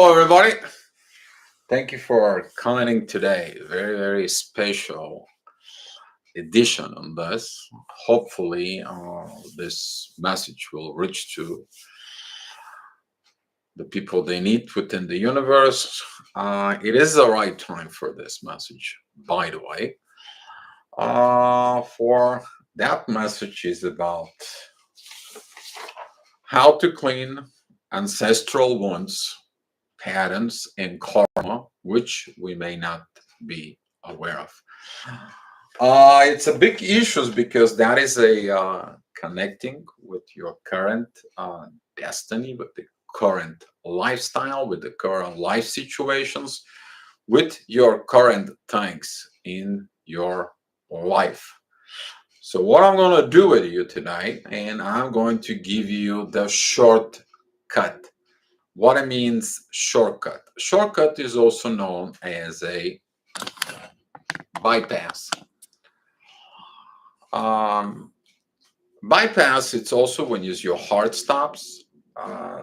Hello, everybody. Thank you for commenting today. Very, very special edition on this. Hopefully, this message will reach to the people they need within the universe. It is the right time for this message, by the way. For that message is about how to clean ancestral wounds, patterns, and karma, which we may not be aware of. It's a big issue because that is a connecting with your current destiny, with the current lifestyle, with the current life situations, with your current things in your life. So what I'm going to do with you tonight, and I'm going to give you the shortcut. What it means shortcut. Shortcut is also known as a bypass. Um, Bypass, it's also when your heart stops,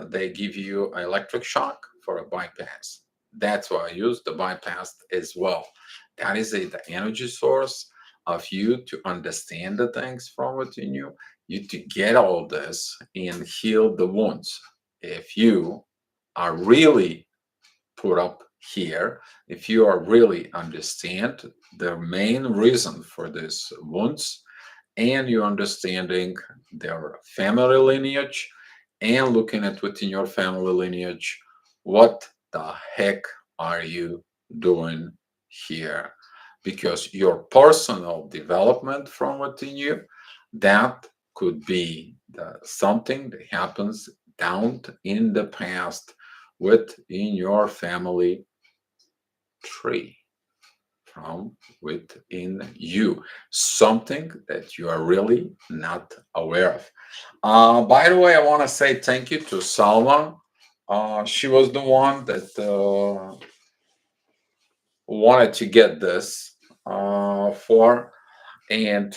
they give you an electric shock for a bypass. That's why I use the bypass as well. That is the energy source of you to understand the things from within you, you to get all this and heal the wounds. If you are really put up here, if you are really understand the main reason for this wounds, and you understanding their family lineage and looking at within your family lineage, what the heck are you doing here? Because your personal development from within you, that could be something that happens down in the past within your family tree from within you, something that you are really not aware of. By the way, I want to say thank you to Salma. She was the one that wanted to get this for, and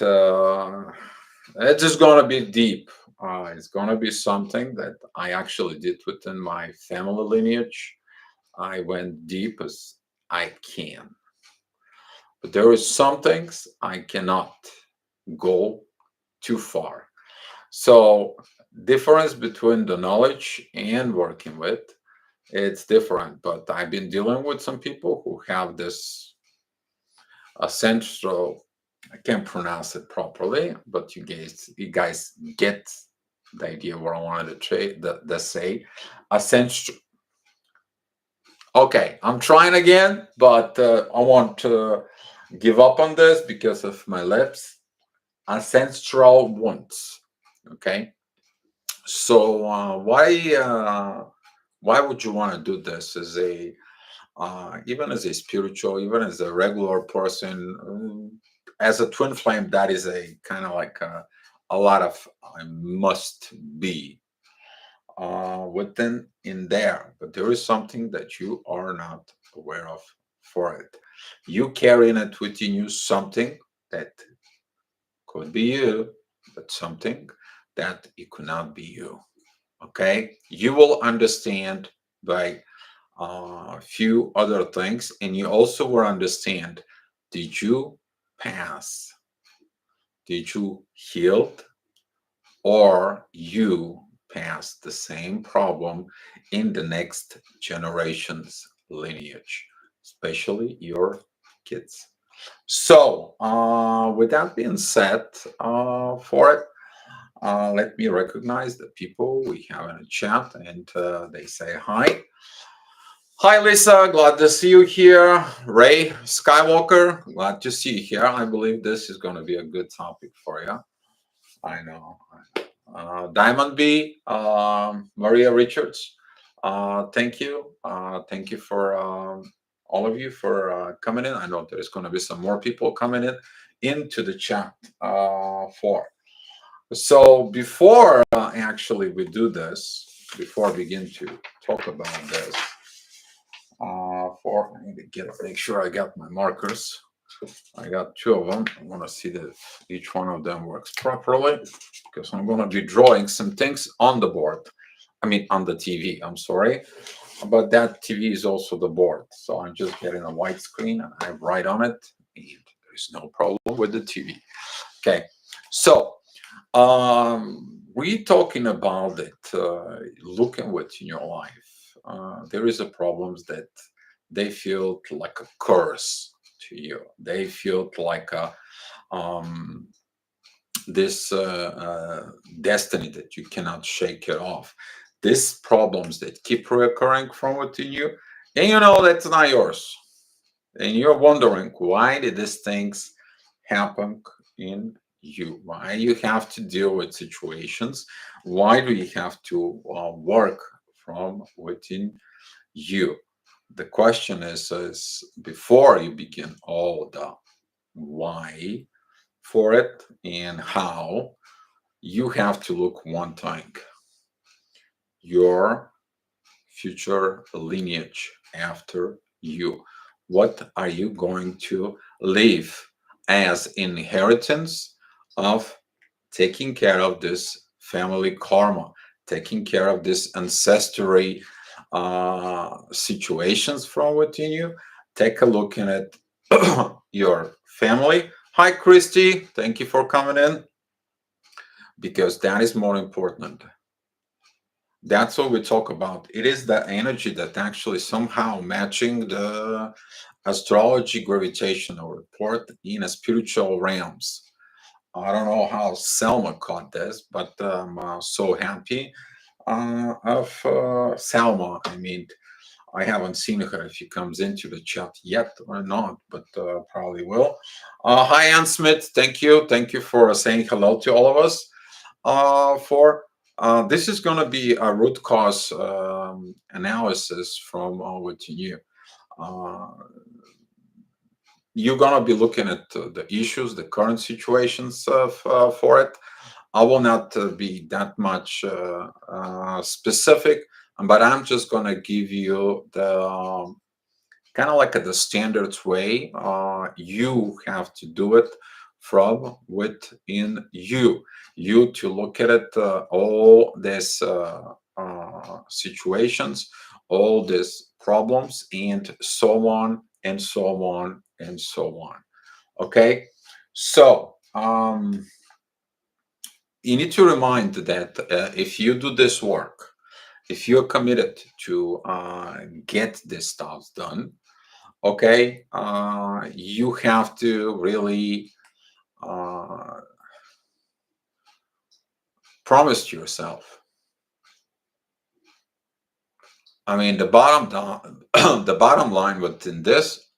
it's just going to be deep. It's going to be something that I actually did within my family lineage. I went deep as I can. But there is some things I cannot go too far. So difference between the knowledge and working with, it's different. But I've been dealing with some people who have this ancestral. I can't pronounce it properly, but you guys get the idea what I wanted to say. Ancestral. Okay, I'm trying again, but I want to give up on this because of my lips. Ancestral wounds. Okay, so why would you want to do this as a even as a spiritual, even as a regular person, as a twin flame? That is a kind of like a lot of must be within in there, but there is something that you are not aware of for it. You carrying it within you, something that could be you, but something that it could not be you. Okay, you will understand by a few other things, and you also will understand: did you pass? Did you heal? Or you pass the same problem in the next generation's lineage, especially your kids. So, with that being said, for it, let me recognize the people we have in the chat, and they say hi. Hi, Lisa. Glad to see you here. Ray Skywalker. Glad to see you here. I believe this is going to be a good topic for you. I know. Diamond B, Maria Richards. Thank you. Thank you for all of you for coming in. I know there's going to be some more people coming in into the chat for. So before actually we do this, before I begin to talk about this, for I need to make sure I got my markers. I got two of them. I want to see that each one of them works properly because I'm going to be drawing some things on the board. I mean, on the TV. I'm sorry. but that TV is also the board. So I'm just getting a white screen and I write on it, and there's no problem with the TV. Okay, so we talking about it. Looking within your life, there is a problems that they feel like a curse to you. They feel like a um, this destiny that you cannot shake it off. These problems that keep reoccurring from within you, and you know that's not yours. And you're wondering why did these things happen in you? Why you have to deal with situations? Why do you have to work from within you? The question is before you begin all the why for it and how, you have to look one thing: your future lineage after you. What are you going to leave as inheritance of taking care of this family karma, taking care of this ancestry situations from within you? Take a look at it, your family. Hi, Christy. Thank you for coming in, because that is more important. That's what we talk about. It is the energy that actually somehow matching the astrology gravitational report in a spiritual realms. I don't know how Selma caught this, but I'm so happy of Selma. I mean, I haven't seen her if she comes into the chat yet or not, but probably will. Hi, Ann Smith. Thank you. Thank you for saying hello to all of us. For this is going to be a root cause analysis from within you. Uh, you're going to be looking at the issues, the current situations for it. I will not be that much specific, but I'm just going to give you the kind of like the standard way you have to do it from within you. You to look at it, all these situations, all these problems, and so on and so on and so on. Okay, so you need to remind that if you do this work, if you're committed to get this stuff done, okay, you have to really uh, promise to yourself. I mean, the bottom the bottom line within this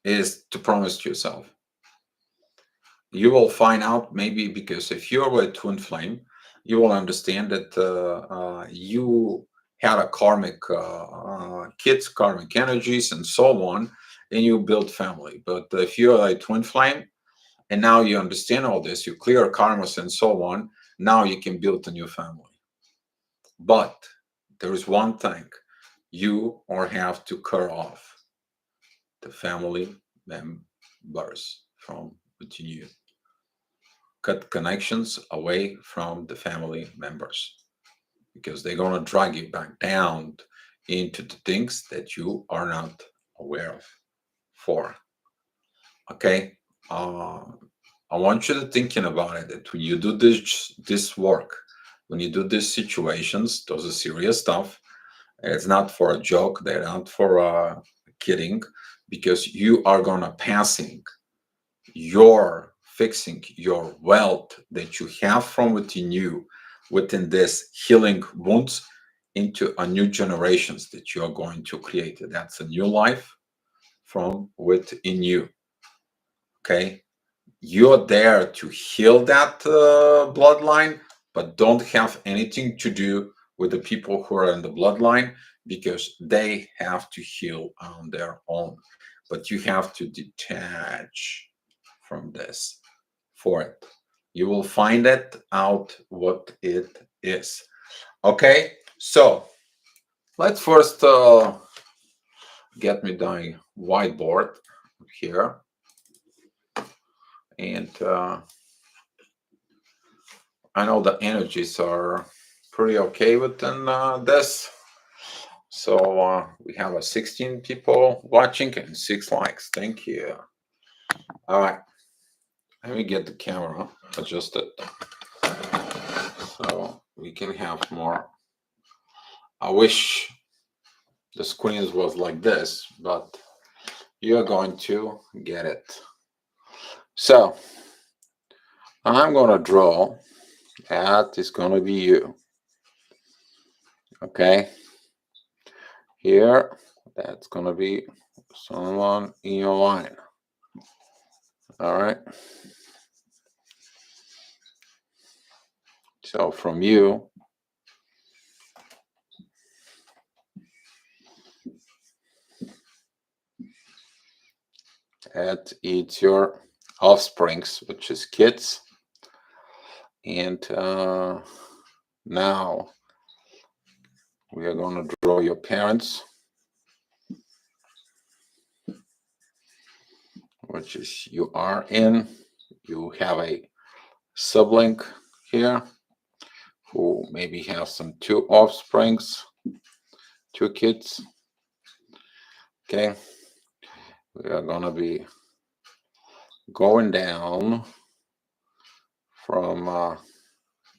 is to promise to yourself. You will find out, maybe because if you're a twin flame, you will understand that you had a karmic kids, karmic energies, and so on, and you build family. But if you're a twin flame, and now you understand all this, you clear karmas and so on, now you can build a new family. But there is one thing: you or have to cut off the family members from within you. Cut connections away from the family members, because they're going to drag you back down into the things that you are not aware of for. Okay, I want you to thinking about it, that when you do this work, when you do these situations, those are serious stuff. It's not for a joke. They're not for kidding, because you are gonna passing your fixing your wealth that you have from within you, within this healing wounds, into a new generations that you are going to create. That's a new life from within you. Okay, you're there to heal that bloodline, but don't have anything to do with the people who are in the bloodline, because they have to heal on their own. But you have to detach from this for it. You will find it out what it is. Okay, so let's first get me the whiteboard here, and I know the energies are pretty okay within this. So we have 16 people watching and 6 likes. Thank you. All right, let me get the camera adjusted so we can have more. I wish the screens was like this, but you're going to get it. So I'm gonna draw. That is gonna be you. Okay. Here, that's gonna be someone in your line. All right. So from you, it's your offsprings, which is kids. And now we are going to draw your parents, which is you are in. You have a sibling here who maybe has some 2 offsprings, 2 kids. Okay. We are going to be going down from,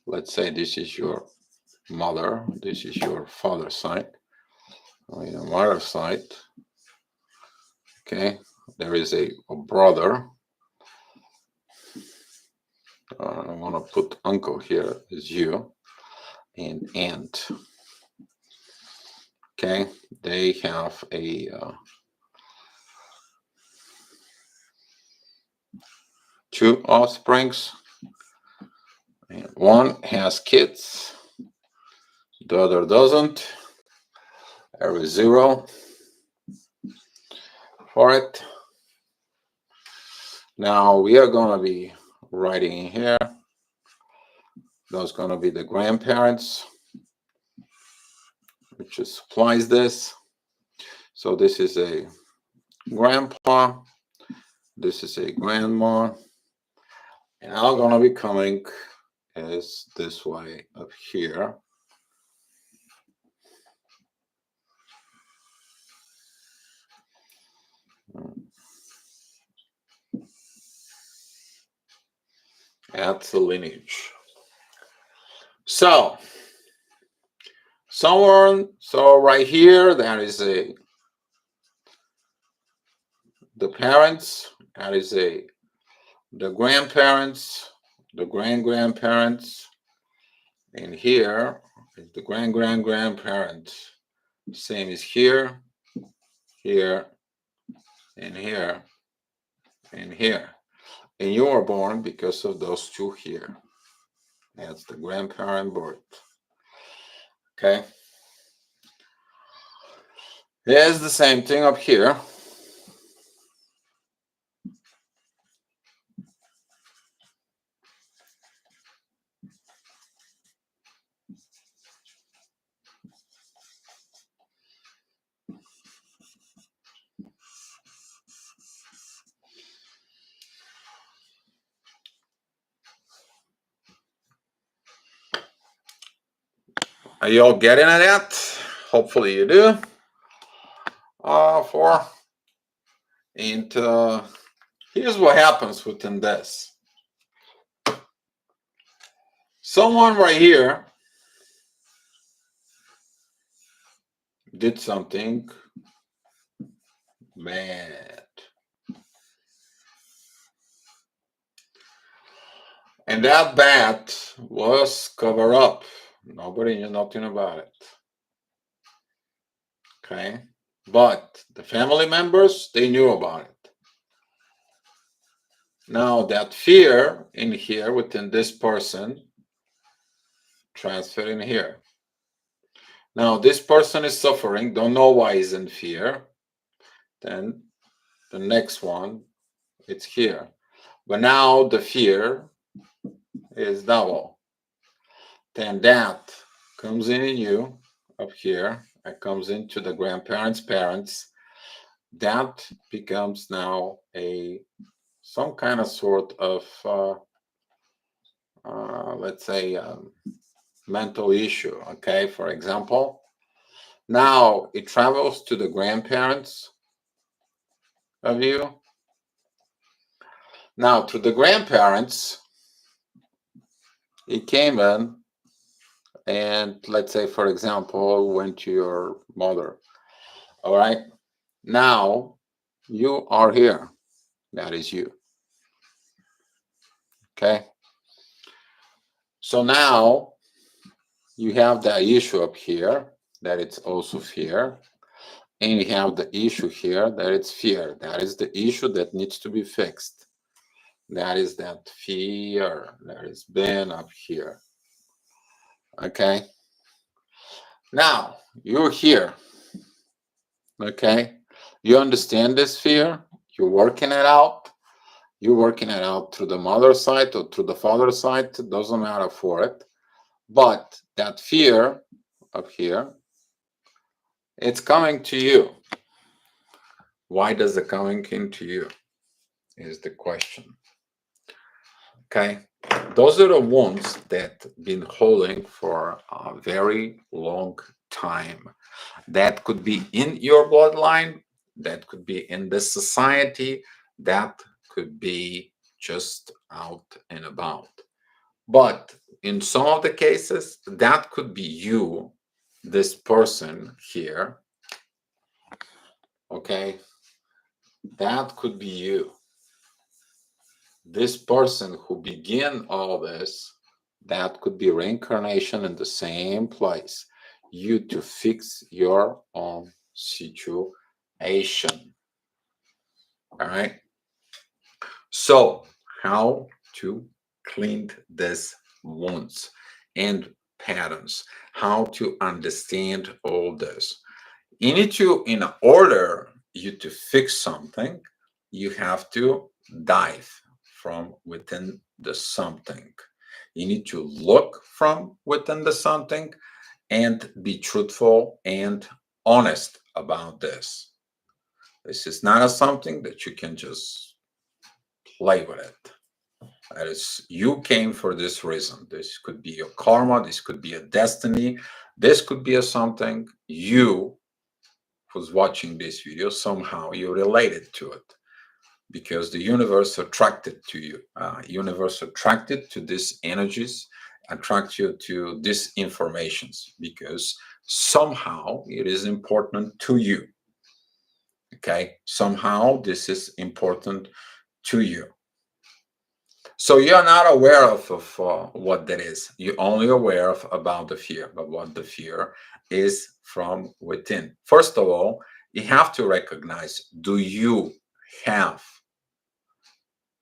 let's say this is your mother, this is your father's side, on your mother's side. Okay, there is a brother. I want to put uncle here is you, and aunt. Okay, they have a 2 offsprings. And one has kids, the other doesn't. There is 0 for it. Now we are going to be writing in here. Those going to be the grandparents, which supplies this. So this is a grandpa, this is a grandma, and I'm going to be coming is this way up here. At the lineage. So right here, that is the parents, that is the grandparents, the grandparents, and here is the grandparents. Same as here, here, and here, and here. And you were born because of those 2 here. That's the grandparent birth. Okay. Here's the same thing up here. Are you all getting at that? Hopefully you do. And here's what happens within this. Someone right here did something bad. And that bad was covered up. Nobody knew nothing about it. Okay? But the family members, they knew about it. Now that fear in here within this person transfer in here. Now this person is suffering, don't know why he's in fear. Then the next one, it's here. But now the fear is double. Then that comes in you up here. It comes into the grandparents' parents. That becomes now some kind of sort of let's say mental issue. Okay, for example, Now it travels to the grandparents of you. Now to the grandparents, it came in and let's say, for example, went to your mother. All right. Now you are here. That is you. Okay. So now you have the issue up here that it's also fear. And you have the issue here that it's fear. That is the issue that needs to be fixed. That is that fear that has been up here. Okay. Now you're here. Okay. You understand this fear. You're working it out. You're working it out through the mother side or through the father side. It doesn't matter for it. But that fear up here, it's coming to you. Why does it coming into you? Is the question. Okay. Those are the wounds that been holding for a very long time. That could be in your bloodline, that could be in the society, that could be just out and about. But in some of the cases, that could be you, this person here. Okay. That could be you. This person who began all this, that could be reincarnation in the same place. You to fix your own situation. All right. So, how to clean these wounds and patterns? How to understand all this? You need to, in order you to fix something, you have to dive from within the something. You need to look from within the something and be truthful and honest about this. This is not a something that you can just play with it. That is, you came for this reason. This could be your karma, this could be a destiny, this could be a something you who's watching this video, somehow you related to it because the universe attracted to you. Universe attracted to these energies, attract you to these informations because somehow it is important to you. Okay, somehow this is important to you. So you're not aware of what that is. You're only aware of about the fear, but what the fear is from within. First of all, you have to recognize, do you have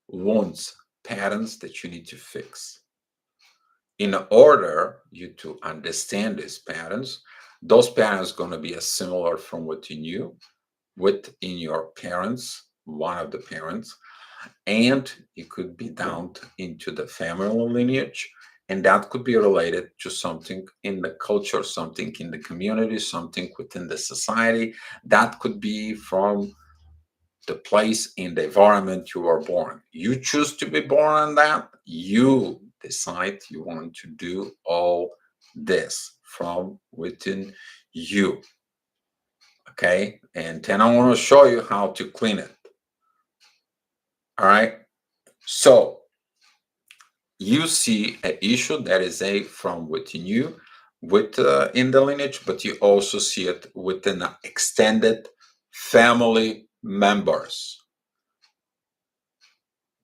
wounds, patterns that you need to fix? In order you to understand these patterns, those patterns are going to be as similar from what you knew within your parents, one of the parents, and it could be down into the family lineage, and that could be related to something in the culture, something in the community, something within the society. That could be from the place in the environment you were born. You choose to be born in that, you decide you want to do all this from within you. Okay, and then I want to show you how to clean it. All right, so you see an issue that is a from within you with in the lineage, but you also see it within extended family members.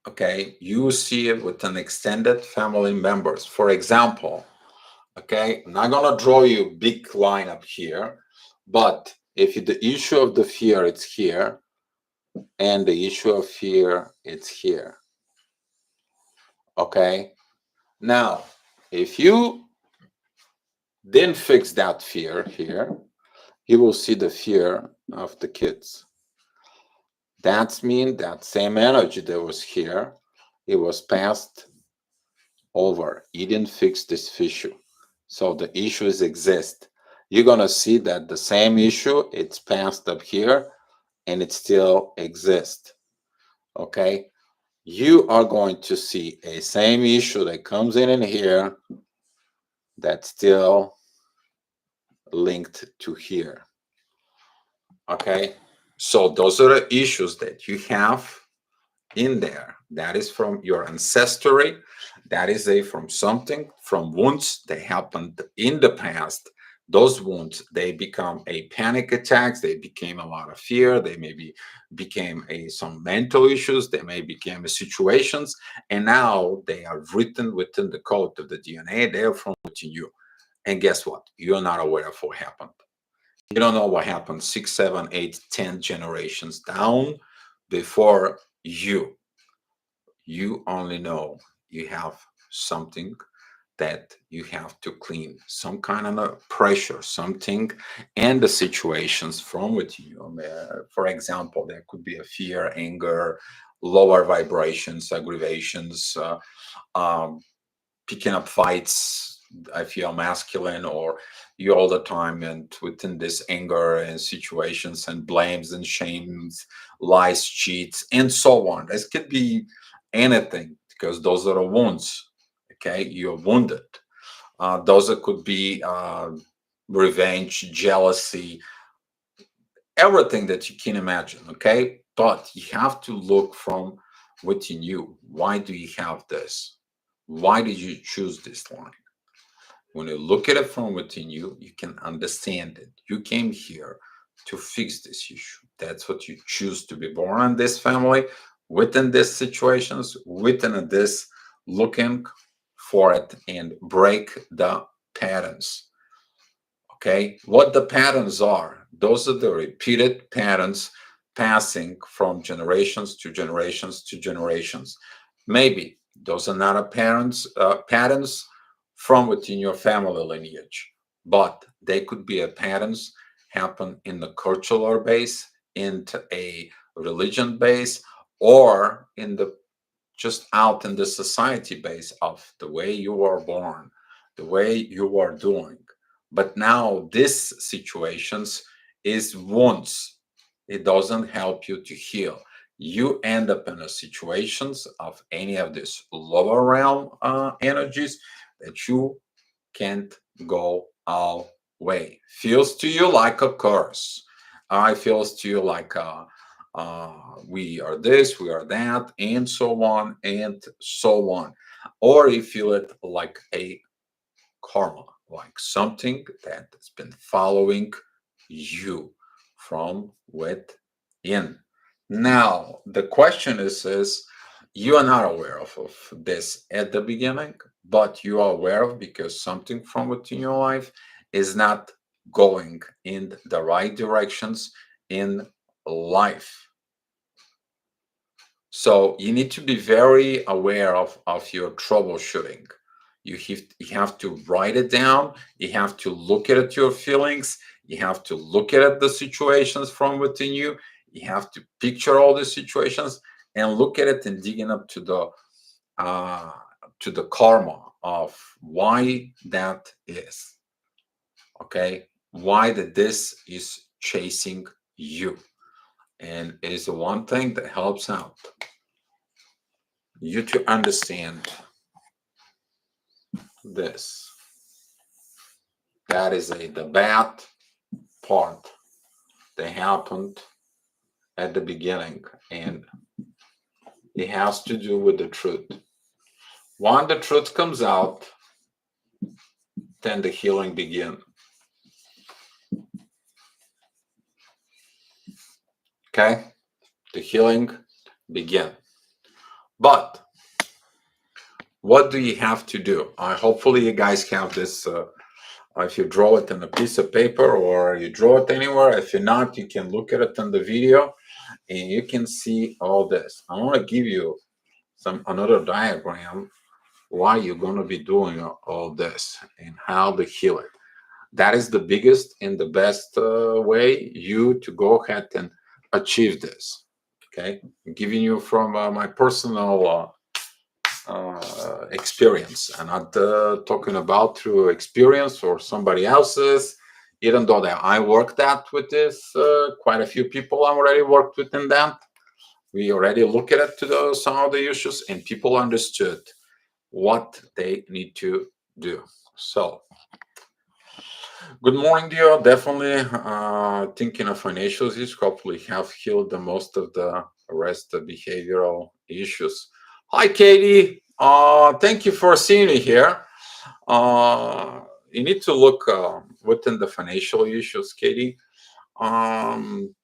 Okay, you see it with an extended family members. For example, okay, I'm not gonna draw you a big line up here, but if the issue of the fear it's here, and the issue of fear it's here. Okay, now if you didn't fix that fear here, you will see the fear of the kids. That's mean that same energy that was here, it was passed over. You didn't fix this issue. So the issues exist. You're gonna see that the same issue, it's passed up here and it still exists. Okay? You are going to see a same issue that comes in here that still linked to here. Okay, so those are the issues that you have in there. That is from your ancestry. That is from something, from wounds that happened in the past. Those wounds, they become a panic attacks. They became a lot of fear. They maybe became some mental issues. They may became situations, and now they are written within the code of the DNA. They are from within you. And guess what? You're not aware of what happened. You don't know what happened 6, 7, 8, 10 generations down before you. You only know you have something that you have to clean, some kind of a pressure, something, and the situations from within you. For example, there could be a fear, anger, lower vibrations, aggravations, um, picking up fights. I feel masculine, or you all the time and within this anger and situations and blames and shames, lies, cheats, and so on. This could be anything because those are the wounds. Okay, you're wounded. Those could be revenge, jealousy, everything that you can imagine. Okay, but you have to look from within you. Why do you have this? Why did you choose this line? When you look at it from within you, you can understand it. You came here to fix this issue. That's what you choose to be born in this family, within these situations, within this, looking for it and break the patterns. Okay, what the patterns are, those are the repeated patterns passing from generations to generations to generations. Maybe those are not a patterns from within your family lineage, but they could be a patterns happen in the cultural base, into a religion base, or in the just out in the society base of the way you are born, the way you are doing. But now this situations is wounds. It doesn't help you to heal. You end up in a situations of any of these lower realm energies that you can't go away. Feels to you like a curse. I feels to you like we are this, we are that, and so on and so on. Or you feel it like a karma, like something that has been following you from within. Now, the question is you are not aware of this at the beginning, but you are aware of because something from within your life is not going in the right directions in life. So you need to be very aware of your troubleshooting. You have to write it down. You have to look at your feelings. You have to look at the situations from within you. You have to picture all the situations and look at it and digging up uh, to the karma of why that is. Okay, why that this is chasing you, and it is the one thing that helps out you to understand this. That is the bad part that happened at the beginning, and it has to do with the truth. When the truth comes out, then the healing begins. Okay, the healing begin. But what do you have to do? Hopefully, you guys have this. If you draw it on a piece of paper or you draw it anywhere, if you're not, you can look at it in the video and you can see all this. I want to give you another diagram why you're going to be doing all this and how to heal it. That is the biggest and the best way you to go ahead and achieve this. Okay, I'm giving you from my personal experience. I'm not talking about through experience or somebody else's. Even though that I worked out with this, quite a few people already worked within that. We already look at it to some of the issues, and people understood what they need to do. So Good morning, dear. Definitely thinking of financial issues. Hopefully, have healed the most of the rest of behavioral issues. Hi, Katie. Thank you for seeing me here. You need to look within the financial issues, Katie. Um,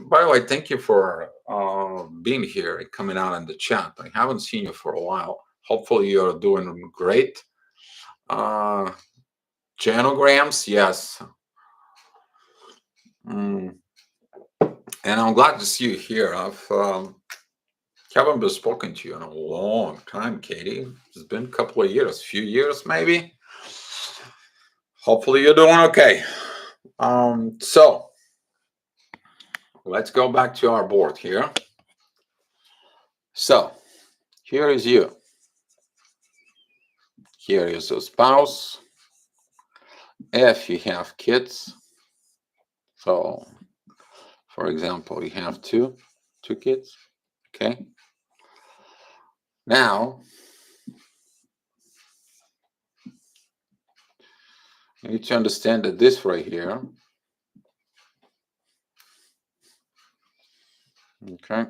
by the way, thank you for being here and coming out in the chat. I haven't seen you for a while. Hopefully, you're doing great. Uh, Genograms, yes. Mm. And I'm glad to see you here. I've haven't been spoken to you in a long time, Katie. It's been a couple of years, few years maybe. Hopefully, you're doing okay. So let's go back to our board here. So here is you. Here is a spouse. If you have kids, so for example, you have two kids. Okay. Now you need to understand that this right here. Okay.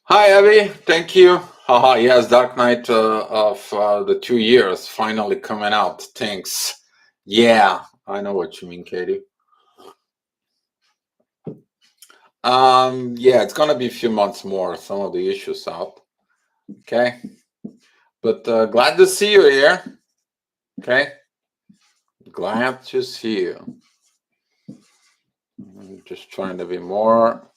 Hi, Abby. Thank you. Haha, yes, Dark Knight of the 2 years finally coming out. Thanks. Yeah, I know what you mean, Katie. Yeah, it's gonna be a few months more. Some of the issues out. Okay, but glad to see you here. Okay, glad to see you. I'm just trying to be more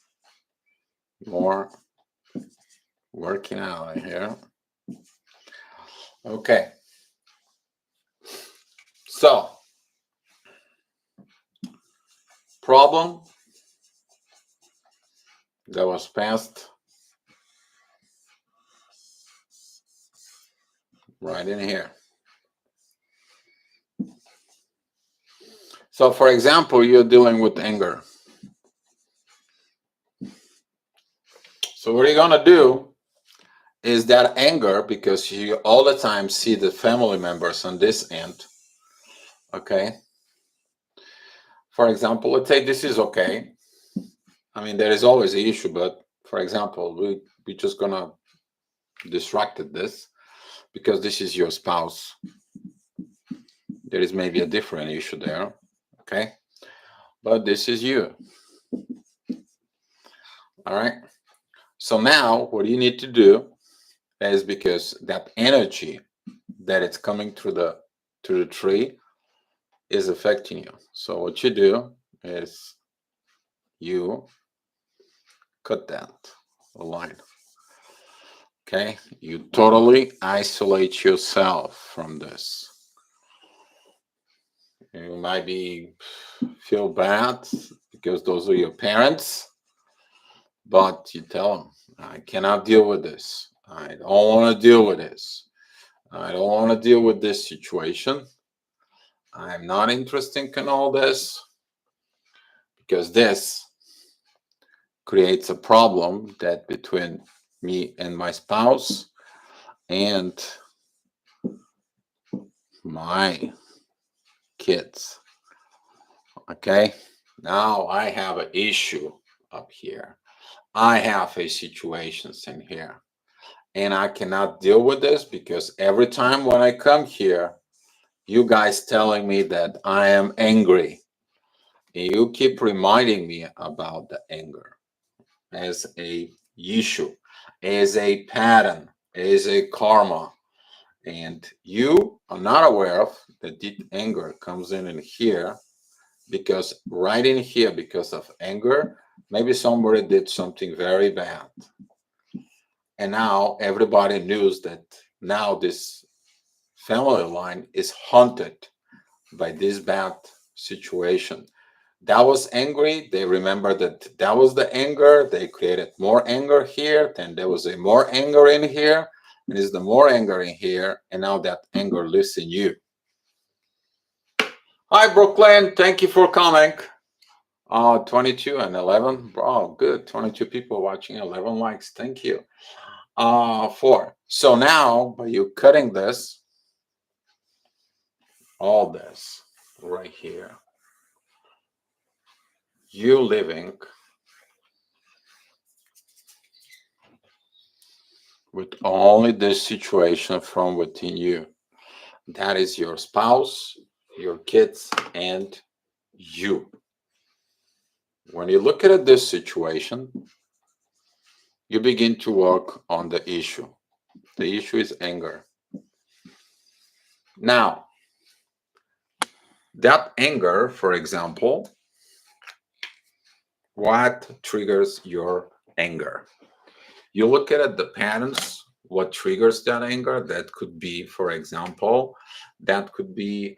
working out here. Okay, so problem that was passed right in here. So, for example, you're dealing with anger. So, what you're gonna do is that anger, because you all the time see the family members on this end. Okay. For example, let's say this is okay. I mean, there is always an issue, but for example, we're just gonna distract this because this is your spouse. There is maybe a different issue there. Okay. But this is you. All right. So now what you need to do is, because that energy that it's coming through the tree is affecting you. So what you do is you cut that line. Okay, you totally isolate yourself from this. You might feel bad because those are your parents, but you tell them, I cannot deal with this. I don't want to deal with this. I don't want to deal with this situation. I'm not interested in all this because this creates a problem that between me and my spouse and my kids. Okay, now I have an issue up here. I have a situations in here, and I cannot deal with this because every time when I come here, you guys telling me that I am angry. And you keep reminding me about the anger as a issue, as a pattern, is a karma, and you are not aware of that deep anger comes in here, because right in here, because of anger, maybe somebody did something very bad, and now everybody knows that now this family line is haunted by this bad situation. That was angry. They remember that that was the anger. They created more anger here. Then there was a more anger in here. And it's the more anger in here. And now that anger lives in you. Hi, Brooklyn. Thank you for coming. 22 and 11. Oh, good. 22 people watching, 11 likes. Thank you. 4. So now, by you cutting this, all this right here, you living with only this situation from within you. That is your spouse, your kids, and you. When you look at this situation, you begin to work on the issue. The issue is anger. Now, that anger, for example, what triggers your anger? You look at it, the patterns, what triggers that anger. That could be, for example, that could be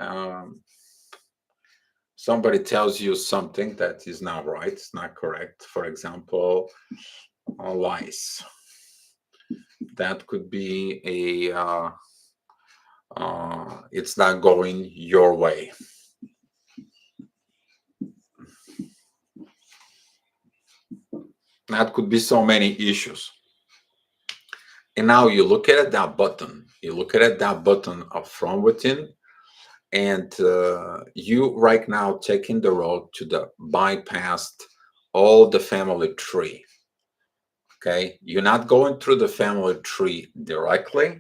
somebody tells you something that is not right, it's not correct. For example, lies. That could be it's not going your way. That could be so many issues. And now you look at that button. You look at that button up from within, and you right now taking the road to the bypassed all the family tree. Okay, you're not going through the family tree directly.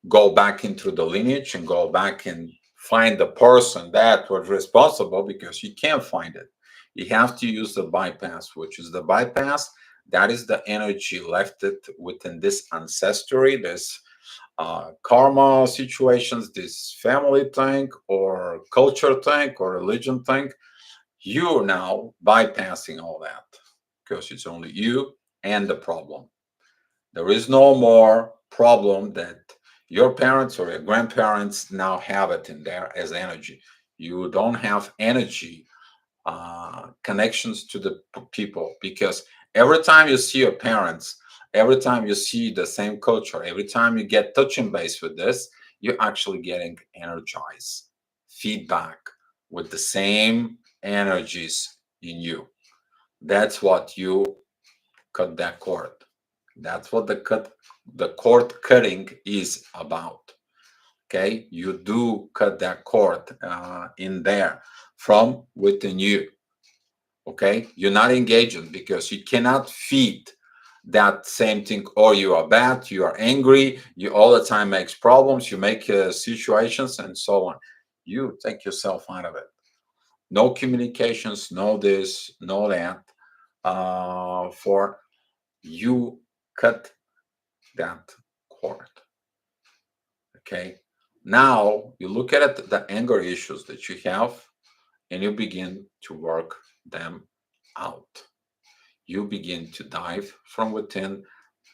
Go back into the lineage and go back and find the person that was responsible, because you can't find it. You have to use the bypass, which is the bypass. That is the energy left it within this ancestry, this karma situations, this family thing or culture thing or religion thing. You're now bypassing all that, because it's only you and the problem. There is no more problem that your parents or your grandparents now have it in there as energy. You don't have energy connections to the people, because every time you see your parents, every time you see the same culture, every time you get touching base with this, you're actually getting energized feedback with the same energies in you. That's what you cut that cord. That's what the cord cutting is about. Okay, you do cut that cord in there from within you. Okay, you're not engaging, because you cannot feed that same thing. Or you are bad, you are angry, you all the time makes problems, you make situations and so on. You take yourself out of it. No communications, no this, no that. For you cut that cord. Okay. Now you look at it, the anger issues that you have, and you begin to work them out. You begin to dive from within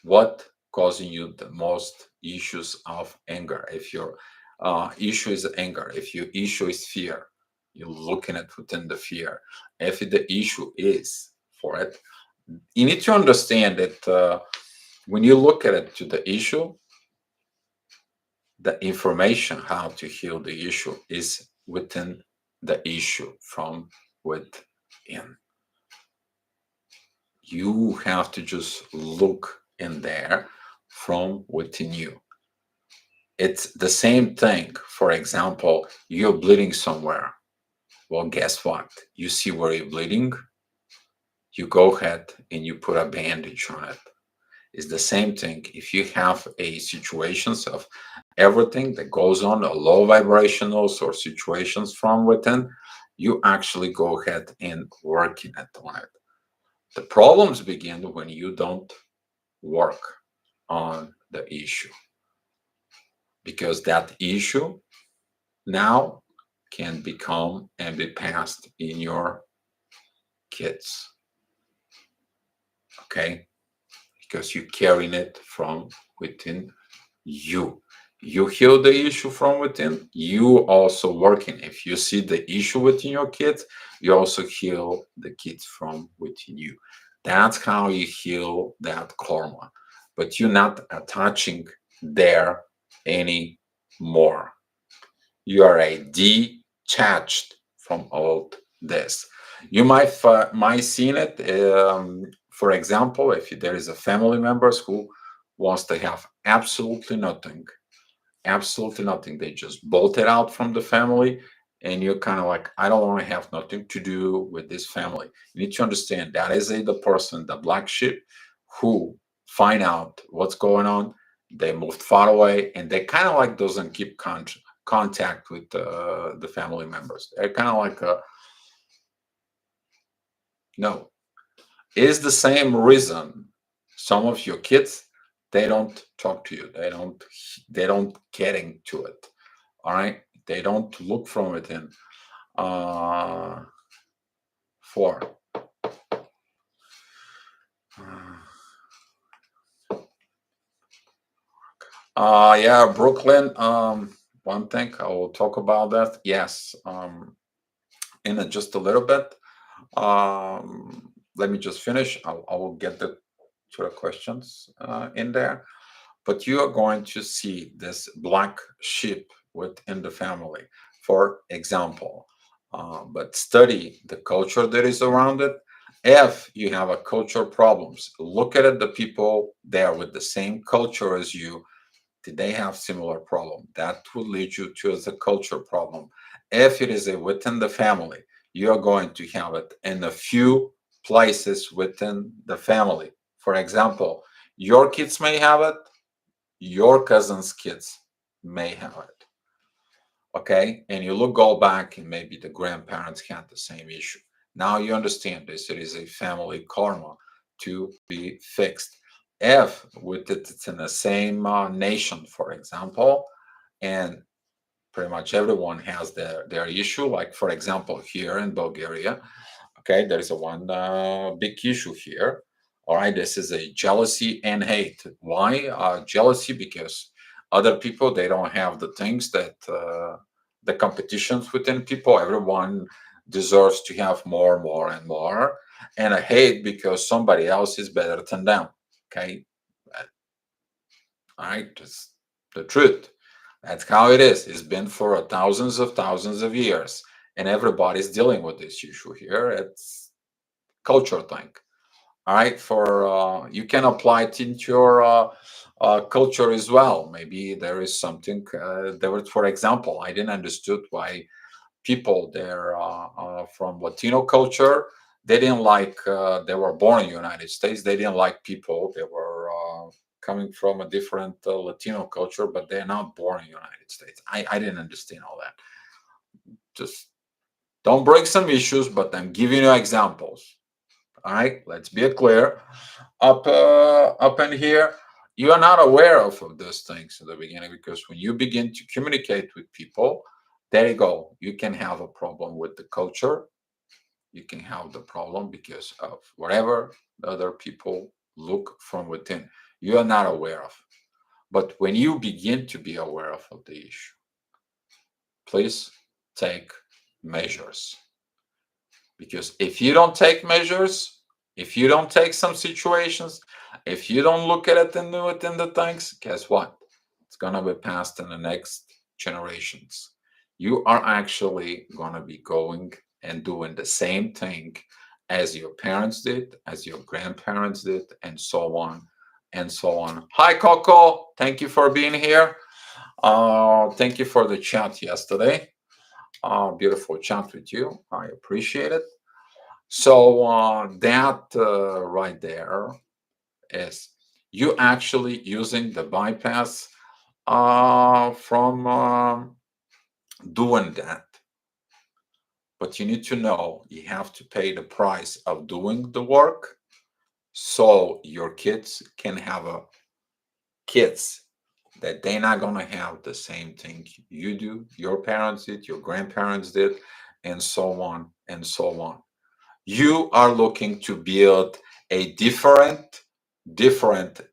what causing you the most issues of anger. If your issue is anger, if your issue is fear, you're looking at within the fear. If the issue is for it, you need to understand that when you look at it to the issue, the information how to heal the issue is within the issue from within. You have to just look in there from within you. It's the same thing. For example, you're bleeding somewhere. Well, guess what? You see where you're bleeding, you go ahead and you put a bandage on it. It's the same thing. If you have a situations of everything that goes on, a low vibrationals or situations from within, you actually go ahead and work in it on it. The problems begin when you don't work on the issue, because that issue now can become and be passed in your kids. Okay? Because you're carrying it from within you. You heal the issue from within, you also working. If you see the issue within your kids, you also heal the kids from within you. That's how you heal that karma. But you're not attaching there anymore. You are a detached from all this. You might seen it. For example, if there is a family members who wants to have absolutely nothing, they just bolted out from the family, and you're kind of like, I don't want to have nothing to do with this family. You need to understand that is the person, the black sheep, who find out what's going on. They moved far away, and they kind of like doesn't keep contact with the family members. They're kind of like no. Is the same reason some of your kids, they don't talk to you. They don't get into it. All right, they don't look from within. Uh, for yeah, Brooklyn. One thing I will talk about that. Yes, just a little bit. Let me just finish. I will get to the questions in there. But you are going to see this black sheep within the family, for example. But study the culture that is around it. If you have a culture problems, look at it, the people there with the same culture as you, did they have similar problem? That will lead you to as a culture problem. If it is within the family, you are going to have it in a few places within the family. For example, your kids may have it, your cousin's kids may have it. Okay, and you go back, and maybe the grandparents had the same issue. Now you understand this. It is a family karma to be fixed. If with it's in the same nation, for example, and pretty much everyone has their issue. Like for example, here in Bulgaria, okay, there is a one big issue here. All right, this is a jealousy and hate. Why jealousy? Because other people, they don't have the things that the competitions within people. Everyone deserves to have more and more. And a hate because somebody else is better than them. Okay, all right, that's the truth. That's how it is. It's been for thousands of years, and everybody's dealing with this issue here. It's culture thing. All right, for you can apply it into your culture as well. Maybe there is something there was, for example, I didn't understood why people there from Latino culture, they didn't like they were born in the United States. They didn't like people. They were coming from a different Latino culture, but they're not born in the United States. I didn't understand all that. Just don't bring some issues, but I'm giving you examples. All right, let's be clear. Up in here, you are not aware of those things in the beginning, because when you begin to communicate with people, there you go. You can have a problem with the culture. You can have the problem because of whatever the other people look from within. You are not aware of. But when you begin to be aware of the issue, please take measures. Because if you don't take measures, if you don't take some situations, if you don't look at it and do it in the things, guess what? It's going to be passed in the next generations. You are actually going to be going and doing the same thing as your parents did, as your grandparents did, and so on and so on. Hi, Coco. Thank you for being here. Thank you for the chat yesterday. Beautiful chat with you. I appreciate it. So that right there is you actually using the bypass from doing that. But you need to know you have to pay the price of doing the work, so your kids can have a kids that they're not going to have the same thing you do, your parents did, your grandparents did, and so on and so on. You are looking to build a different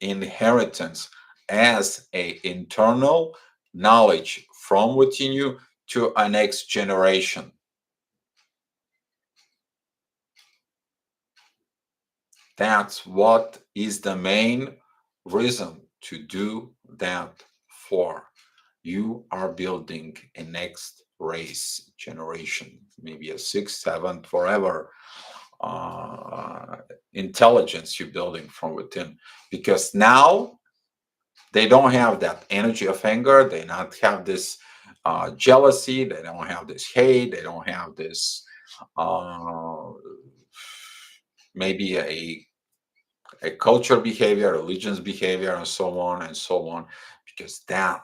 inheritance as a internal knowledge from within you to a next generation. That's what is the main reason to do that for. You are building a next race generation, maybe a sixth, seventh, forever uh, intelligence you're building from within. Because now they don't have that energy of anger, they not have this jealousy, they don't have this hate, they don't have this uh, maybe a culture behavior, religion's behavior, and so on and so on, because that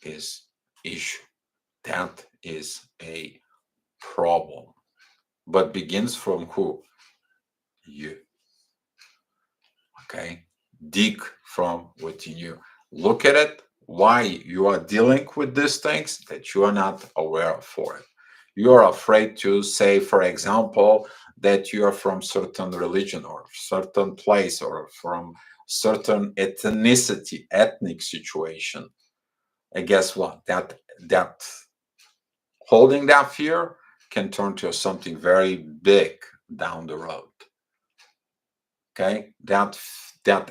is issue. That is a problem. But begins from who? You. Okay? Dig from within you. Look at it, why you are dealing with these things that you are not aware of for it. You are afraid to say, for example, that you are from certain religion or certain place or from certain ethnicity, ethnic situation. And guess what? That holding that fear can turn to something very big down the road. Okay, that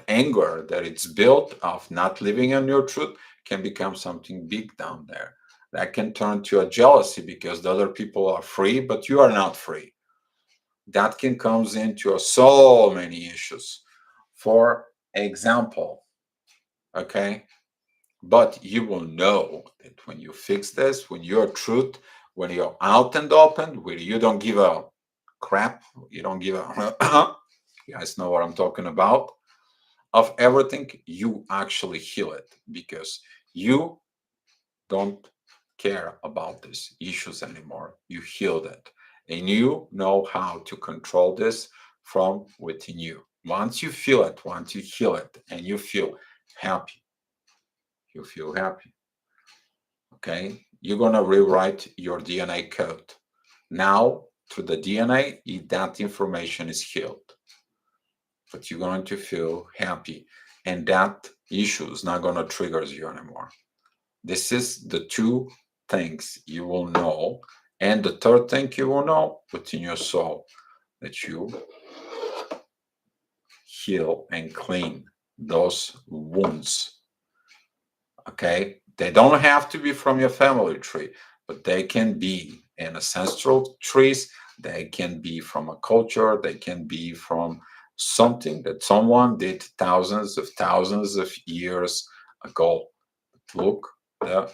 anger that it's built of not living in your truth can become something big down there. That can turn to a jealousy because the other people are free, but you are not free. That can comes into so many issues. For example, okay, but you will know that when you fix this, when you're truth, when you're out and open, where you don't give a crap, you don't give a you guys know what I'm talking about, of everything, you actually heal it because you don't care about these issues anymore. You healed it and you know how to control this from within you. Once you feel it, once you heal it, and you feel happy, you feel happy. Okay, you're gonna rewrite your DNA code. Now, through the DNA, that information is healed, but you're going to feel happy, and that issue is not gonna trigger you anymore. This is the two things you will know, and the third thing you will know within your soul that you heal and clean those wounds. Okay, they don't have to be from your family tree, but they can be in ancestral trees, they can be from a culture, they can be from something that someone did thousands of years ago. Look, the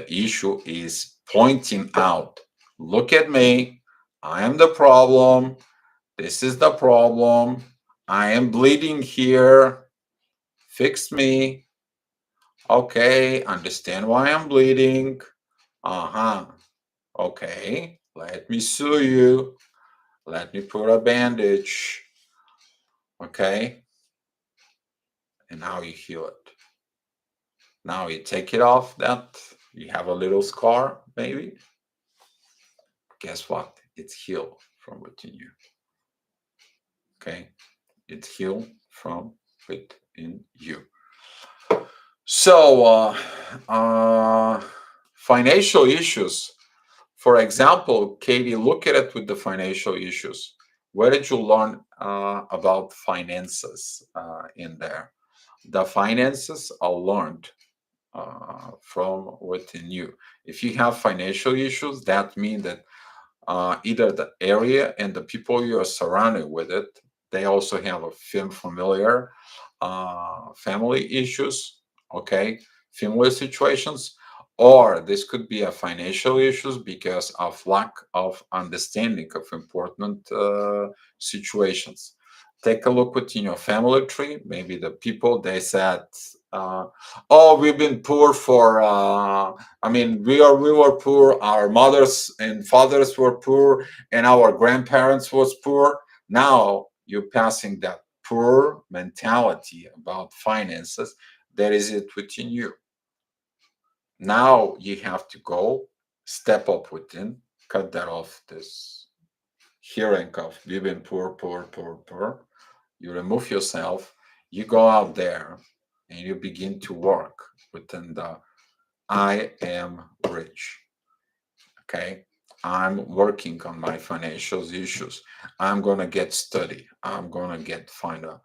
issue is pointing out, look at me, I am the problem, this is the problem, I am bleeding here, fix me. Okay, understand why I'm bleeding. Uh-huh. Okay, let me sue you. Let me put a bandage. Okay, and now you heal it. Now you take it off that you have a little scar, maybe. Guess what? It's healed from within you. Okay, it's healed from within you. So, financial issues. For example, Katie, look at it with the financial issues. Where did you learn about finances in there? The finances are learned from within you. If you have financial issues, that means that either the area and the people you are surrounded with it, they also have a familiar family issues, okay, familiar situations, or this could be a financial issues because of lack of understanding of important situations. Take a look within your family tree. Maybe the people they said, uh, "Oh, we've been poor for. I mean, we were poor. Our mothers and fathers were poor, and our grandparents was poor. Now you're passing that poor mentality about finances that is it within you. Now you have to go step up within, cut that off this hearing of you've been poor, poor, poor, poor. You remove yourself, you go out there and you begin to work within the I am rich. Okay. I'm working on my financial issues. I'm gonna get study. I'm gonna get find a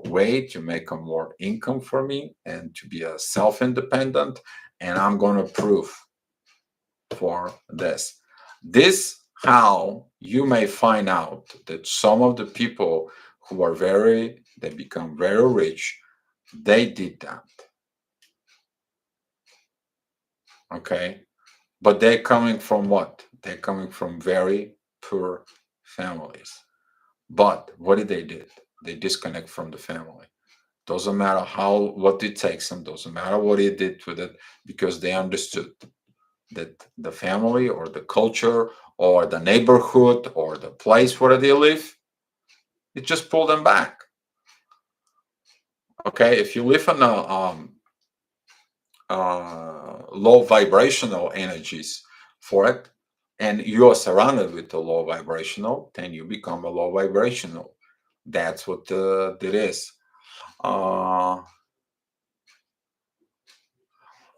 way to make a more income for me and to be a self-independent. And I'm gonna prove for this. This how you may find out that some of the people who are they become very rich, they did that. Okay. But they're coming from what? They're coming from very poor families. But what did they did? They disconnect from the family. Doesn't matter how what it takes them, doesn't matter what he did with it, because they understood that the family or the culture or the neighborhood or the place where they live, it just pulled them back. Okay, if you live in a low vibrational energies for it, and you are surrounded with the low vibrational, then you become a low vibrational. That's what it is. Uh,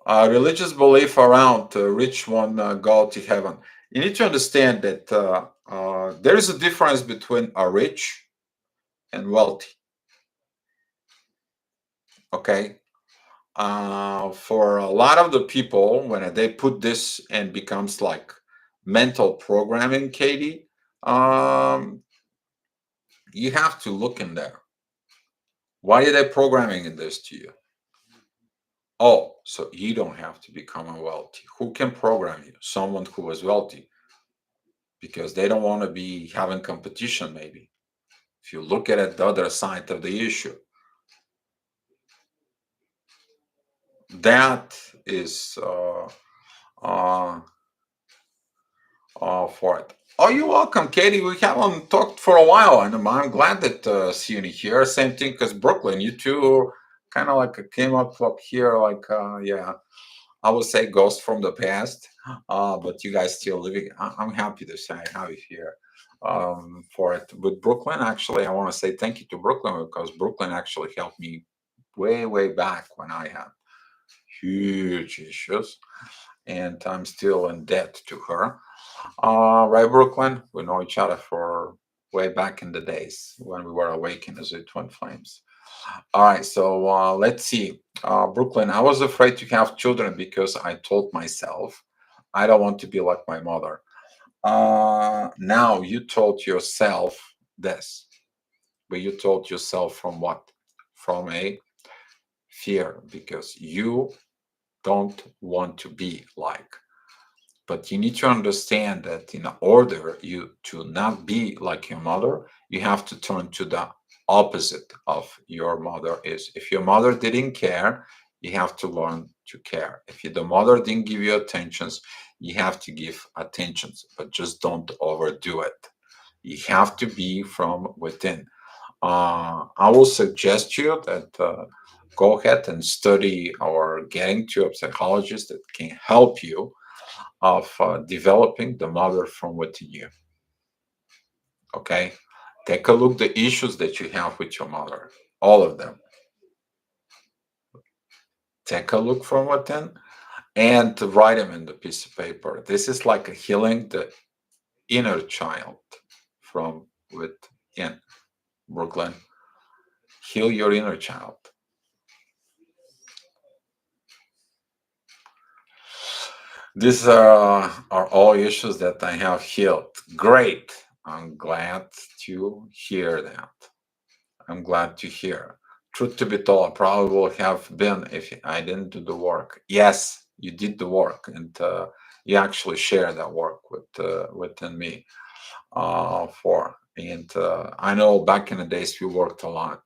Religious belief around rich one go to heaven. You need to understand that there is a difference between a rich and wealthy. Okay, for a lot of the people, when they put this and becomes like mental programming, Katie, um, you have to look in there. Why are they programming in this to you? Oh, so you don't have to become a wealthy. Who can program you? Someone who is wealthy, because they don't want to be having competition, maybe. If you look at it, the other side of the issue, that is uh, for it. Oh, you're welcome, Katie. We haven't talked for a while, and I'm glad that seeing you here. Same thing as Brooklyn. You two kind of like came up here, like yeah, I would say ghost from the past, but you guys still living. I'm happy to say I have you here for it. With Brooklyn, actually, I want to say thank you to Brooklyn because Brooklyn actually helped me way, way back when I had huge issues, and I'm still in debt to her. Right, Brooklyn? We know each other for way back in the days when we were awakened as a twin flames. All right, so let's see. Brooklyn, I was afraid to have children because I told myself I don't want to be like my mother. Now you told yourself this, but you told yourself from what? From a fear, because you don't want to be like. But you need to understand that in order you to not be like your mother, you have to turn to the opposite of your mother is. If your mother didn't care, you have to learn to care. If the mother didn't give you attentions, you have to give attentions, but just don't overdo it. You have to be from within. I will suggest you that go ahead and study or getting to a psychologist that can help you of developing the mother from within you. Okay, take a look the issues that you have with your mother, all of them. Take a look from within and write them in the piece of paper. This is like a healing the inner child from within. Brooklyn, heal your inner child. These are all issues that I have healed. Great. I'm glad to hear that. I'm glad to hear. Truth to be told, I probably would have been if I didn't do the work. Yes, you did the work, and you actually share that work within me for. And I know back in the days we worked a lot.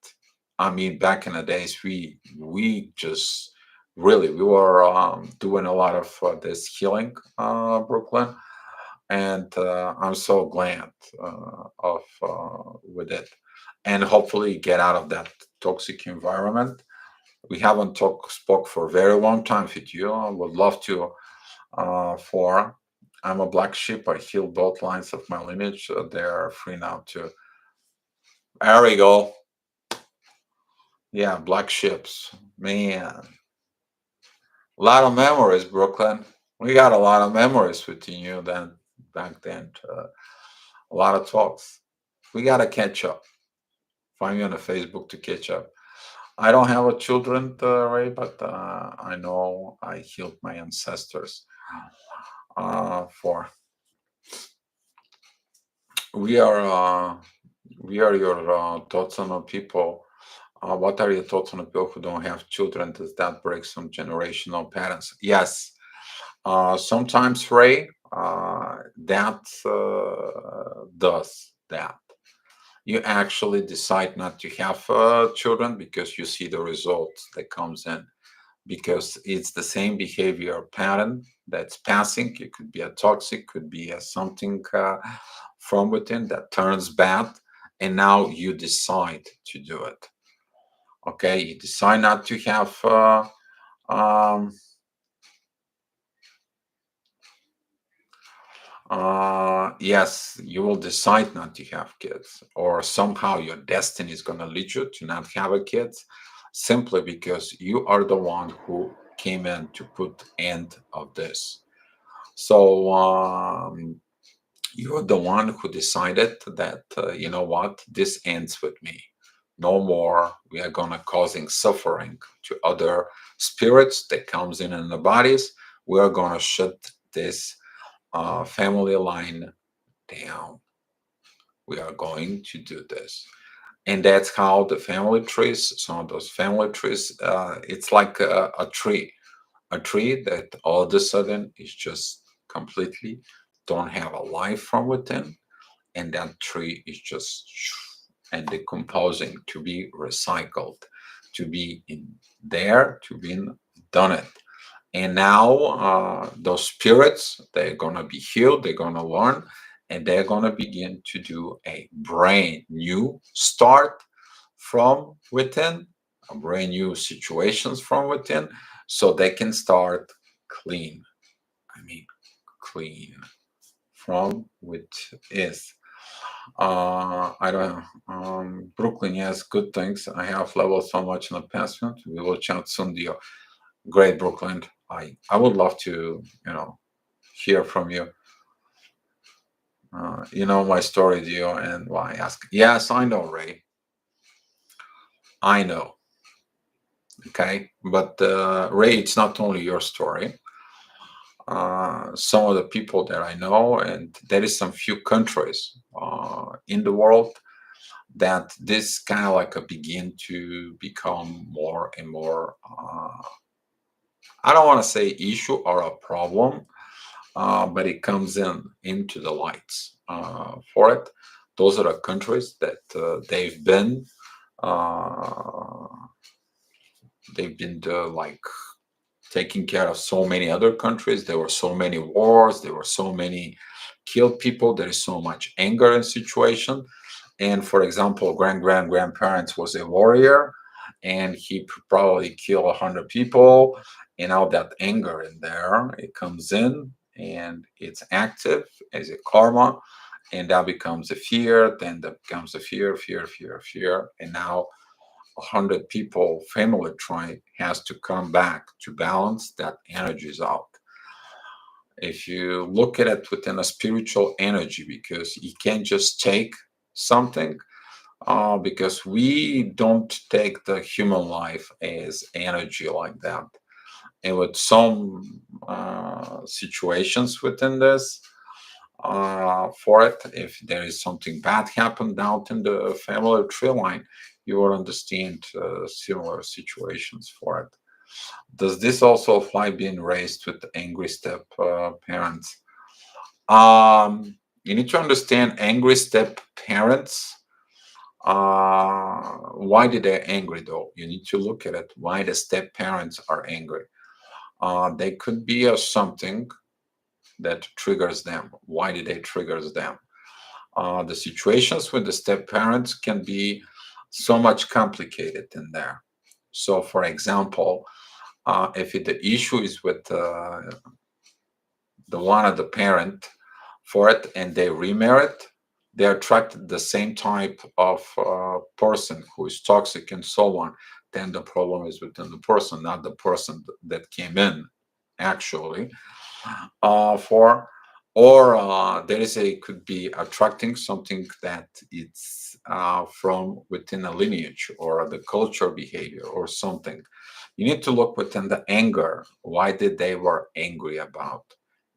I mean, back in the days we just really we were doing a lot of this healing, Brooklyn, and I'm so glad of with it. and hopefully get out of that toxic environment. We haven't spoke for a very long time with you. I would love to. For I'm a black sheep. I heal both lines of my lineage. They are free now to. There we go. Yeah, black ships. Man, a lot of memories, Brooklyn. We got a lot of memories with you then back then. A lot of talks. We gotta catch up. Find me on the Facebook to catch up. I don't have a children, Ray, but I know I healed my ancestors. For we are uh, we are your thoughts on the people. What are your thoughts on the people who don't have children? Does that break some generational patterns? Yes. Sometimes, Ray, that does that. You actually decide not to have children because you see the results that comes in, because it's the same behavior pattern that's passing. It could be a toxic, could be a something from within that turns bad, and now you decide to do it. Okay, you decide not to have. Um, yes, you will decide not to have kids, or somehow your destiny is going to lead you to not have a kids, simply because you are the one who came in to put end of this. So you're the one who decided that you know what, this ends with me. No more. We are gonna causing suffering to other spirits that comes in the bodies. We are gonna shut this family line down. We are going to do this. And that's how the family trees, some of those family trees, it's like a tree that all of a sudden is just completely don't have a life from within, and that tree is just and decomposing to be recycled, to be in there, to be done it. And now those spirits, they're gonna be healed, they're gonna learn, and they're gonna begin to do a brand new start from within, a brand new situations from within, so they can start clean. I mean, clean from which is. I don't know. Brooklyn, yes, good things. I have leveled so much in the past. We will chat soon, dear. Great, Brooklyn. I would love to, hear from you. You know my story, dear, and why I ask. Yes, I know, Ray. I know. Okay, but Ray, it's not only your story. Some of the people that I know, and there is some few countries in the world that this kind of like a begin to become more and more. I don't want to say issue or a problem, but it comes into the lights for it. Those are the countries that uh, they've been like taking care of so many other countries. There were so many wars. There were so many killed people. There is so much anger in situation. And for example, grandparents was a warrior, and he probably killed 100 people. And all that anger in there, it comes in and it's active as a karma, and that becomes a fear. Then that becomes a fear, and now 100 people family try has to come back to balance that energies out. If you look at it within a spiritual energy, because you can't just take something, because we don't take the human life as energy like that. And with some situations within this, for it, if there is something bad happened out in the family tree line, you will understand similar situations for it. Does this also apply being raised with angry step parents? You need to understand angry step parents. Why did they angry though? You need to look at it. Why the step parents are angry? They could be something that triggers them. Why did they triggers them? The situations with the step parents can be So much complicated in there. So, for example, if the issue is with the one of the parent for it and they remarried, they attracted the same type of person who is toxic and so on. Then the problem is within the person, not the person that came in actually for, or there is a could be attracting something that it's from within a lineage or the culture behavior or something. You need to look within the anger. Why did they were angry about?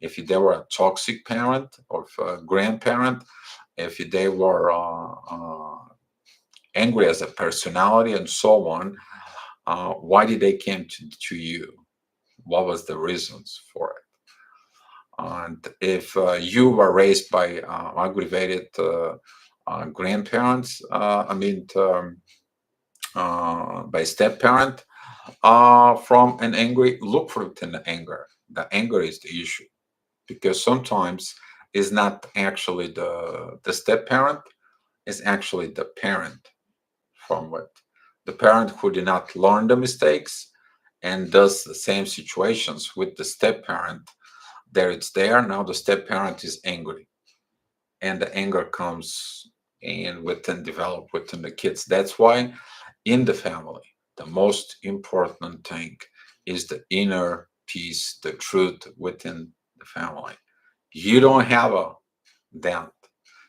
If they were a toxic parent or a grandparent, if they were angry as a personality and so on, why did they came to you? What was the reasons for it? And if you were raised by aggravated grandparents, by step parent, from an angry, look for it in the anger. The anger is the issue because sometimes it's not actually the step parent, it's actually the parent from what the parent who did not learn the mistakes and does the same situations with the step parent. There it's there. Now the step parent is angry, and the anger comes and within develop within the kids. That's why in the family, the most important thing is the inner peace, the truth within the family. You don't have a that.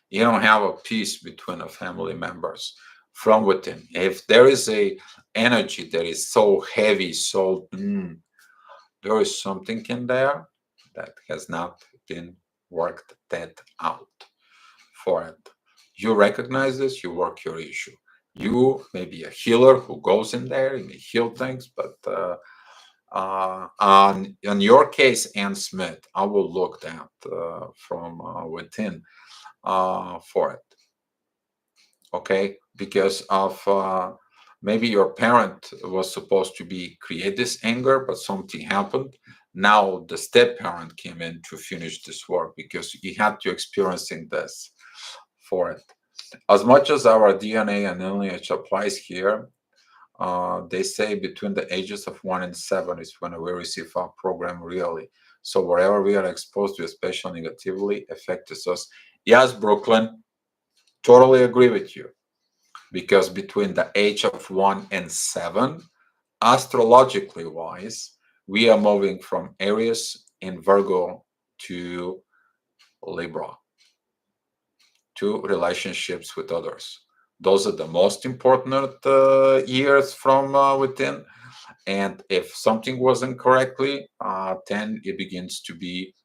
You don't have a peace between the family members from within. If there is a energy that is so heavy, so there is something in there that has not been worked that out for it. You recognize this, you work your issue. You may be a healer who goes in there, you may heal things, but on your case, Ann Smith, I will look at from within for it. Okay, because of maybe your parent was supposed to be create this anger, but something happened. Now the step parent came in to finish this work because he had to experiencing this for it. As much as our DNA and lineage applies here, they say between the ages of 1 and 7 is when we receive our program really. So wherever we are exposed to, especially negatively, affects us. Yes, Brooklyn, totally agree with you. Because between the age of 1 and 7, astrologically wise, we are moving from Aries in Virgo to Libra, to relationships with others. Those are the most important years from within. And if something wasn't correctly, then it begins to be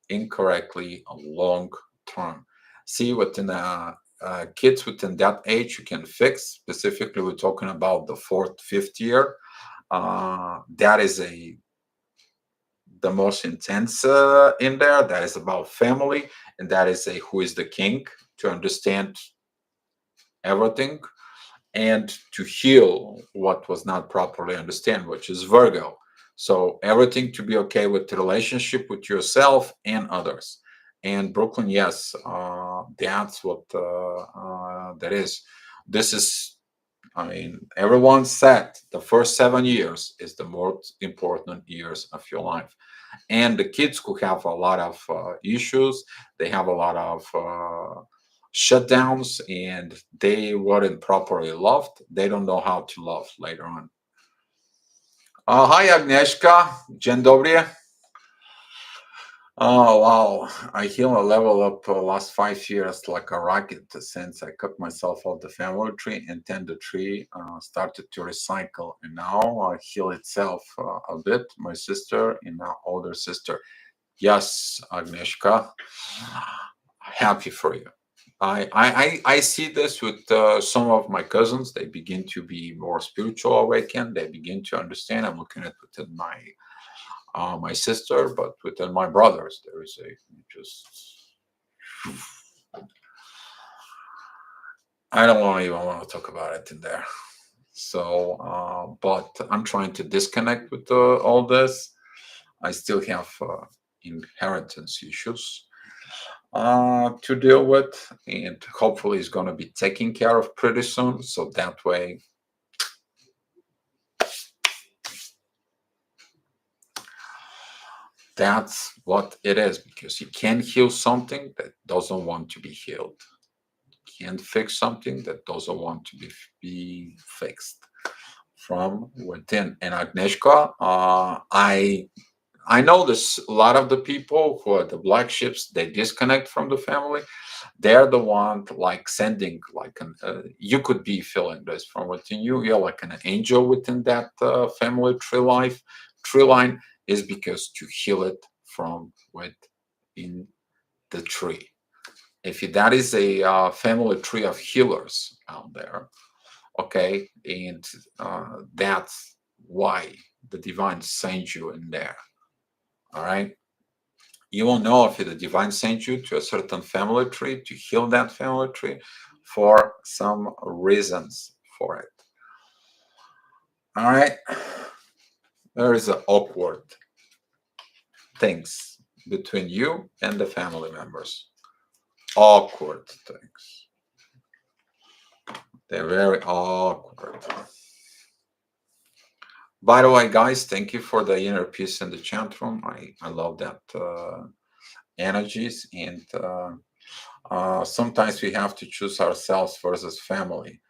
incorrectly long term. See, within kids within that age, you can fix. Specifically, we're talking about the fourth, fifth year. That is the most intense in there. That is about family, and that is a who is the king to understand everything and to heal what was not properly understood, which is Virgo. So everything to be okay with the relationship with yourself and others. And Brooklyn, yes, that's what that is. This is, I mean, everyone said the first 7 years is the most important years of your life. And the kids who have a lot of issues, they have a lot of shutdowns, and they weren't properly loved. They don't know how to love later on. Hi, Agnieszka. Dzień dobry. Oh, wow. I heal a level up last 5 years like a rocket since I cut myself off the family tree and then the tree started to recycle. And now I heal itself a bit. My sister and now older sister. Yes, Agnieszka. Happy for you. I see this with some of my cousins. They begin to be more spiritual awakened. They begin to understand. I'm looking at within my sister, but within my brothers, there is a just. I don't want to even want to talk about it in there. So, but I'm trying to disconnect with all this. I still have inheritance issues. to deal with, and hopefully is going to be taken care of pretty soon. So that way, that's what it is, because you can't heal something that doesn't want to be healed. You can't fix something that doesn't want to be fixed from within. And Agnieszka, I know this, a lot of the people who are the black ships, they disconnect from the family. They're the one like sending like an you could be feeling this from within you. You're like an angel within that family tree line, is because to heal it from within the tree. If that is a family tree of healers out there, okay, and that's why the divine sends you in there. All right, you will know if the divine sent you to a certain family tree to heal that family tree for some reasons for it. All right, there is an awkward things between you and the family members. Awkward things. They're very awkward. By the way, guys, thank you for the inner peace in the chat room. I love that energies, and sometimes we have to choose ourselves versus family.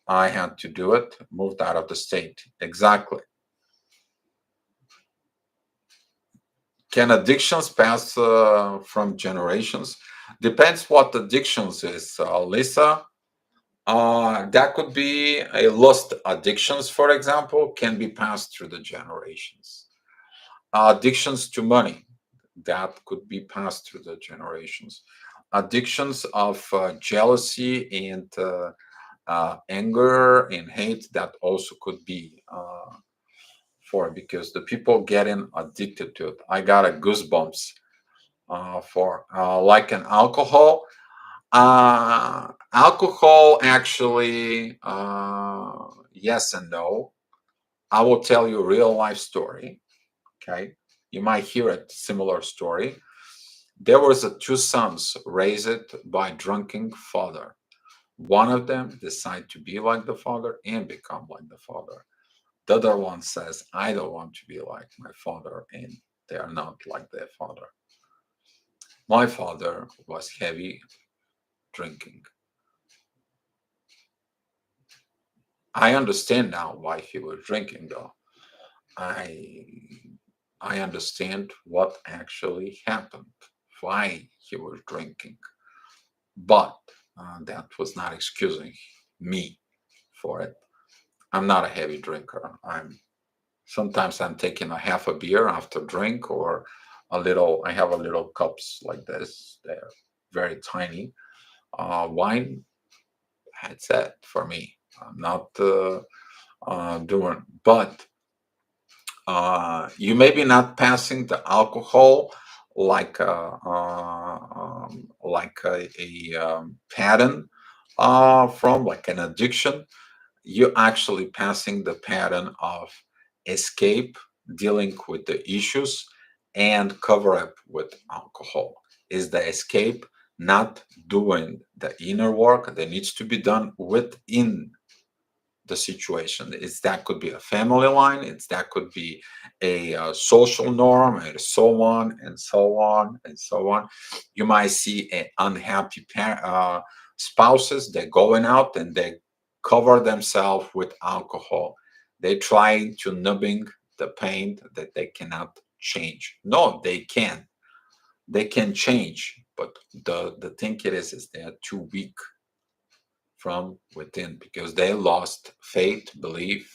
I had to do it, moved out of the state. Exactly. Can addictions pass from generations? Depends what addictions is, Lisa. That could be a lost addictions, for example, can be passed through the generations. Addictions to money, that could be passed through the generations. Addictions of jealousy and anger and hate, that also could be for it, because the people getting addicted to it. I got a goosebumps for like an alcohol. Alcohol actually, yes and no. I will tell you a real life story. Okay, you might hear a similar story. There was a two sons raised by drunken father. One of them decided to be like the father and become like the father. The other one says, I don't want to be like my father, and they are not like their father. My father was heavy drinking. I understand now why he was drinking, though. I I understand what actually happened, why he was drinking, but that was not excusing me for it. I'm not a heavy drinker. Sometimes I'm taking a half a beer after drink, or a little. I have a little cups like this. They're very tiny. Wine, that's it for me. I'm not doing, but you may be not passing the alcohol like a pattern from like an addiction. You're actually passing the pattern of escape, dealing with the issues, and cover up with alcohol. Is the escape not doing the inner work that needs to be done within the situation? It's that could be a family line, it's that could be a social norm, and so on and so on and so on. You might see an unhappy spouses, they're going out and they cover themselves with alcohol. They try to numbing the pain that they cannot change. No, they can. They can change, but the thing it is they are too weak from within, because they lost faith, belief,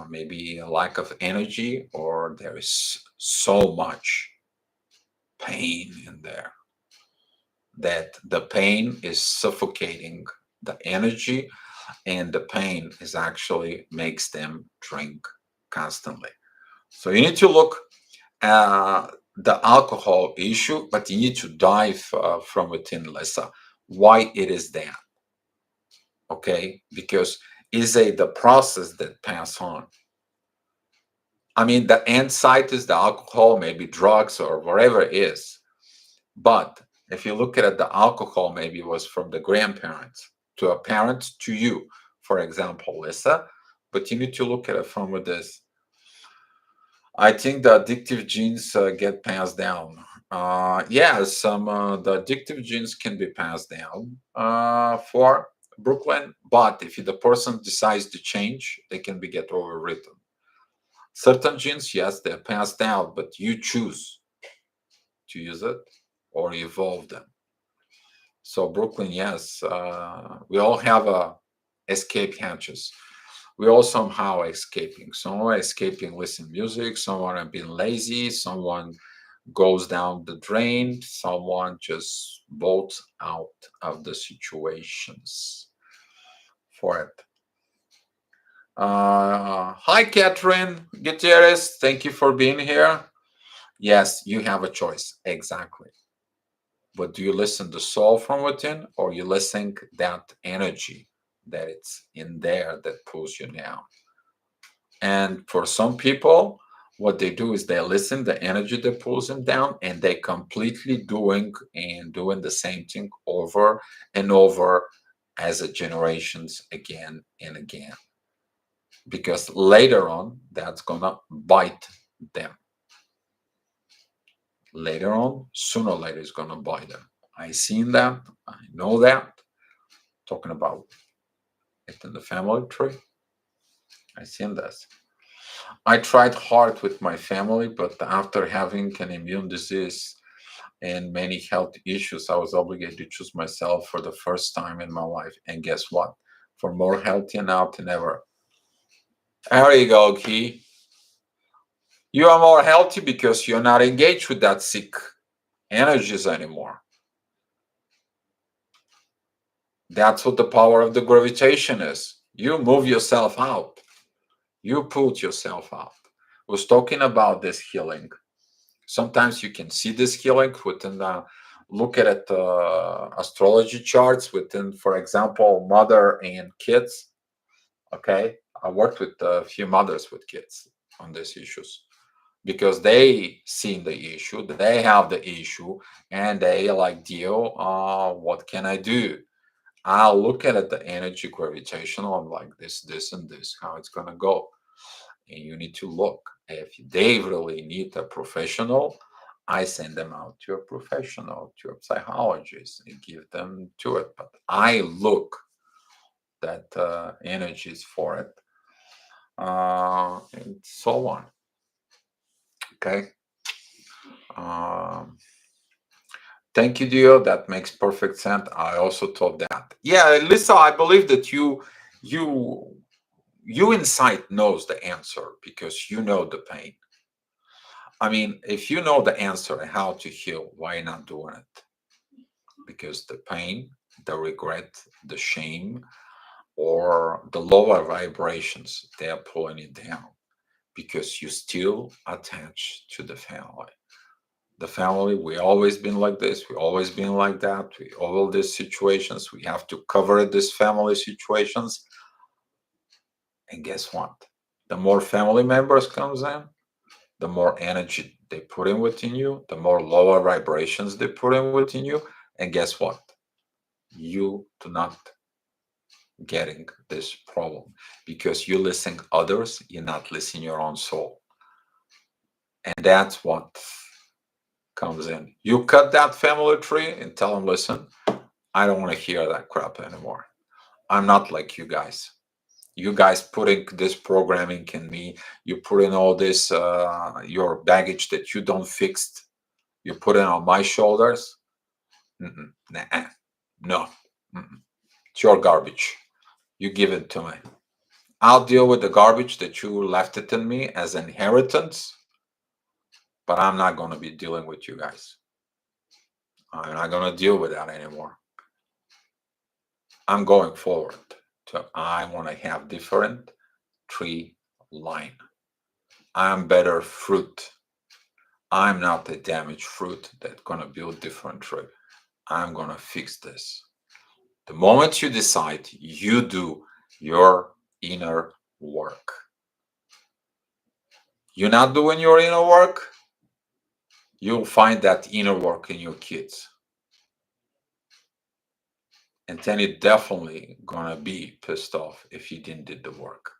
maybe a lack of energy, or there is so much pain in there that the pain is suffocating the energy, and the pain is actually makes them drink constantly. So you need to look at the alcohol issue, but you need to dive from within, Lisa, why it is that. Okay, because is a the process that pass on. I mean, the end site is the alcohol, maybe drugs or whatever it is, but If you look at it, the alcohol maybe was from the grandparents to a parent to you, for example, Lisa. But you need to look at it from this. I think the addictive genes get passed down. Yeah, some the addictive genes can be passed down for Brooklyn, but if the person decides to change, they can be get overwritten. Certain genes, yes, they're passed down, but you choose to use it or evolve them. So Brooklyn, yes, we all have escape hatches. We all somehow escaping. Some are escaping listen music. Someone are being lazy. Someone goes down the drain. Someone just bolts out of the situations for it. Hi, Catherine Gutierrez. Thank you for being here. Yes, you have a choice. Exactly. But do you listen to soul from within, or you listen that energy that it's in there that pulls you down? And for some people, what they do is they listen the energy that pulls them down, and they completely doing the same thing over and over as a generations again and again. Because later on, that's gonna bite them. Later on, sooner or later, it's gonna bite them. I seen that. I know that. Talking about it in the family tree. I seen this. I tried hard with my family, but after having an immune disease and many health issues, I was obligated to choose myself for the first time in my life. And guess what? For more healthy now than ever. There you go, Key. You are more healthy because you're not engaged with that sick energies anymore. That's what the power of the gravitation is. You move yourself out. You put yourself out. I was talking about this healing. Sometimes you can see this healing within the look at it, astrology charts within, for example, mother and kids. Okay, I worked with a few mothers with kids on these issues because they seen the issue, they have the issue, and they like, deal. What can I do? I'll look at it, the energy gravitational. I'm like this, and this, how it's gonna go. And you need to look. If they really need a professional, I send them out to a professional, to a psychologist, and give them to it. But I look that energies for it, and so on. Okay. Um, Thank you, Dio. That makes perfect sense. I also thought that. Yeah, Lisa, I believe that you you inside knows the answer because you know the pain. I mean, if you know the answer and how to heal, why not doing it? Because the pain, the regret, the shame, or the lower vibrations, they are pulling you down because you still attached to the family. The family, we always been like this, we always been like that, we all these situations, we have to cover this family situations. And guess what? The more family members comes in, the more energy they put in within you, the more lower vibrations they put in within you. And guess what? You do not getting this problem because you listen others, you're not listening your own soul. And that's what comes in. You cut that family tree and tell them, listen, I don't want to hear that crap anymore. I'm not like you guys. You guys putting this programming in me, you put in all this your baggage that you don't fix, you put it on my shoulders. Nah, no. Mm-mm. It's your garbage. You give it to me. I'll deal with the garbage that you left it in me as inheritance, but I'm not going to be dealing with you guys. I'm not going to deal with that anymore. I'm going forward. So I want to have different tree line. I'm better fruit. I'm not the damaged fruit that's going to build different tree. I'm going to fix this. The moment you decide, you do your inner work. You're not doing your inner work, you'll find that inner work in your kids. And then you're definitely gonna be pissed off if you didn't did the work,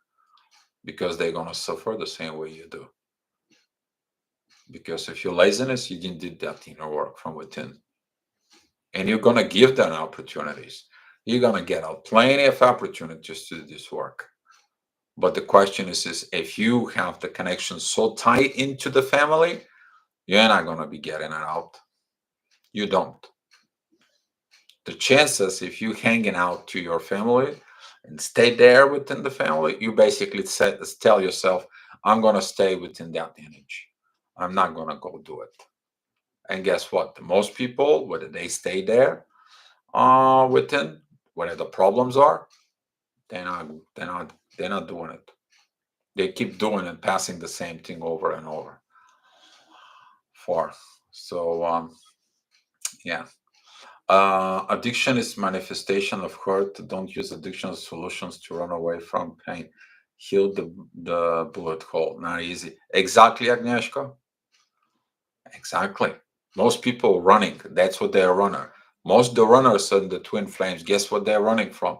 because they're gonna suffer the same way you do. Because if you're laziness, you didn't did that inner work from within. And you're gonna give them opportunities. You're gonna get out plenty of opportunities to do this work. But the question is if you have the connection so tight into the family, you're not gonna be getting it out. You don't. The chances if you hanging out to your family and stay there within the family, you basically tell yourself, I'm gonna stay within that lineage. I'm not gonna go do it. And guess what? Most people, whether they stay there within, whatever the problems are, they're not they're not they're not doing it. They keep doing and passing the same thing over and over. For so yeah. Addiction is manifestation of hurt. Don't use addiction as solutions to run away from pain. Heal the bullet hole. Not easy. Exactly, Agnieszka. Exactly. Most people running. That's what they're runner. Most of the runners in the twin flames. Guess what they're running from?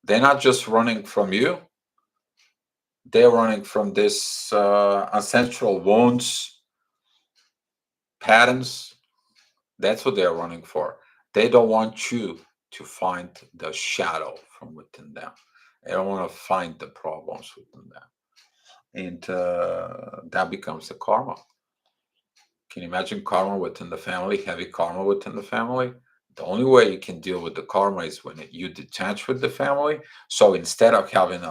They're not just running from you. They're running from this ancestral wounds, patterns. That's what they're running for. They don't want you to find the shadow from within them. They don't want to find the problems within them. And that becomes the karma. Can you imagine karma within the family, heavy karma within the family? The only way you can deal with the karma is when you detach with the family. So instead of having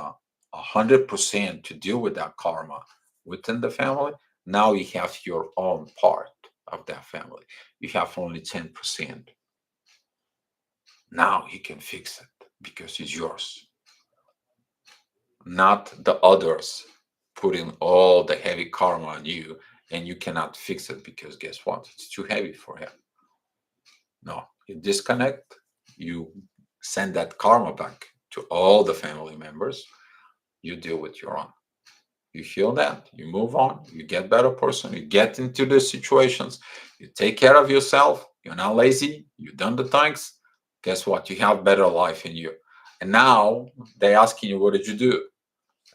100% to deal with that karma within the family, now you have your own part of that family. You have only 10%. Now you can fix it because it's yours, not the others putting all the heavy karma on you and you cannot fix it because guess what? It's too heavy for him. No, you disconnect, you send that karma back to all the family members, you deal with your own. You heal that, you move on, you get better person, you get into the situations, you take care of yourself, you're not lazy, you've done the things. Guess what? You have better life in you. And now they asking you, what did you do?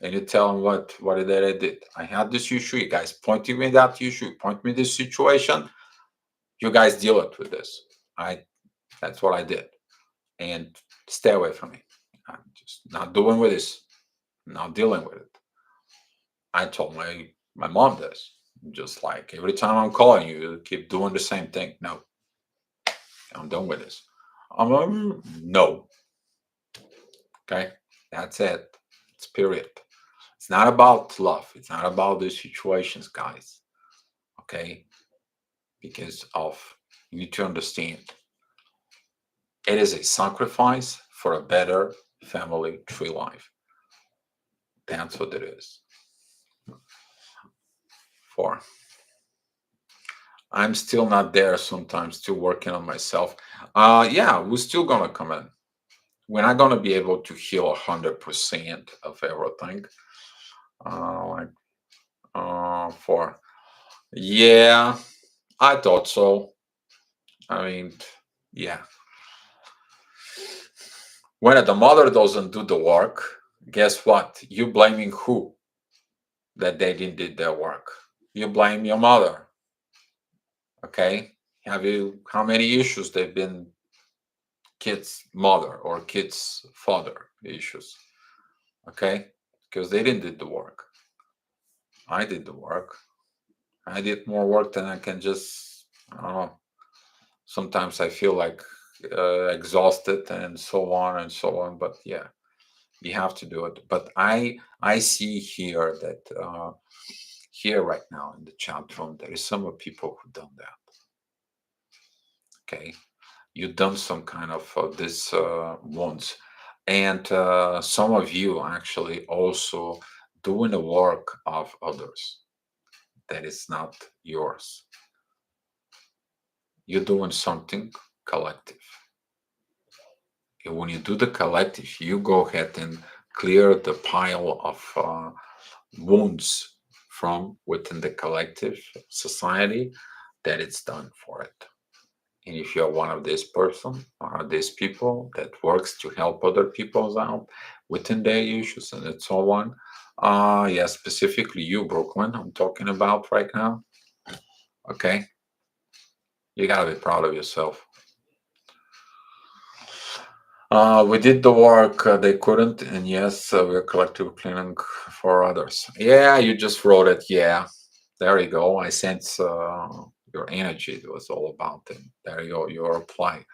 And you tell them what did I did. I had this issue, you guys pointed me that issue, point me this situation, you guys deal it with this. I That's what I did. And stay away from me. I'm just not doing with this, not dealing with it. I told my mom this. Just like every time I'm calling you, you keep doing the same thing. No, I'm done with this. No. Okay, that's it. It's period. It's not about love. It's not about the situations, guys. Okay, because of you need to understand it is a sacrifice for a better family tree life. That's what it is. For I'm still not there sometimes, still working on myself. Yeah, we're still gonna come in. We're not gonna be able to heal 100% of everything. Like for yeah, I thought so. I mean, yeah. When the mother doesn't do the work, guess what? You blaming who that they didn't did their work? You blame your mother. Okay. How many issues they've been kids' mother or kids' father issues? Okay, because they didn't did the work. I did the work. I did more work than I can just. I don't know. Sometimes I feel like exhausted and so on and so on. But yeah, you have to do it. But I see here that here right now in the chat room there is some people who done that. Okay, you've done some kind of this once, and some of you actually also doing the work of others that is not yours. You're doing something collective. And when you do the collective, you go ahead and clear the pile of wounds from within the collective society that it's done for it. And if you're one of these person or these people that works to help other people out within their issues and so on, yeah, specifically you, Brooklyn, I'm talking about right now. Okay, you gotta be proud of yourself. We did the work they couldn't, and yes, we're collective cleaning for others. Yeah, you just wrote it. Yeah, there you go. I sense your energy. It was all about it. There you go. Your reply.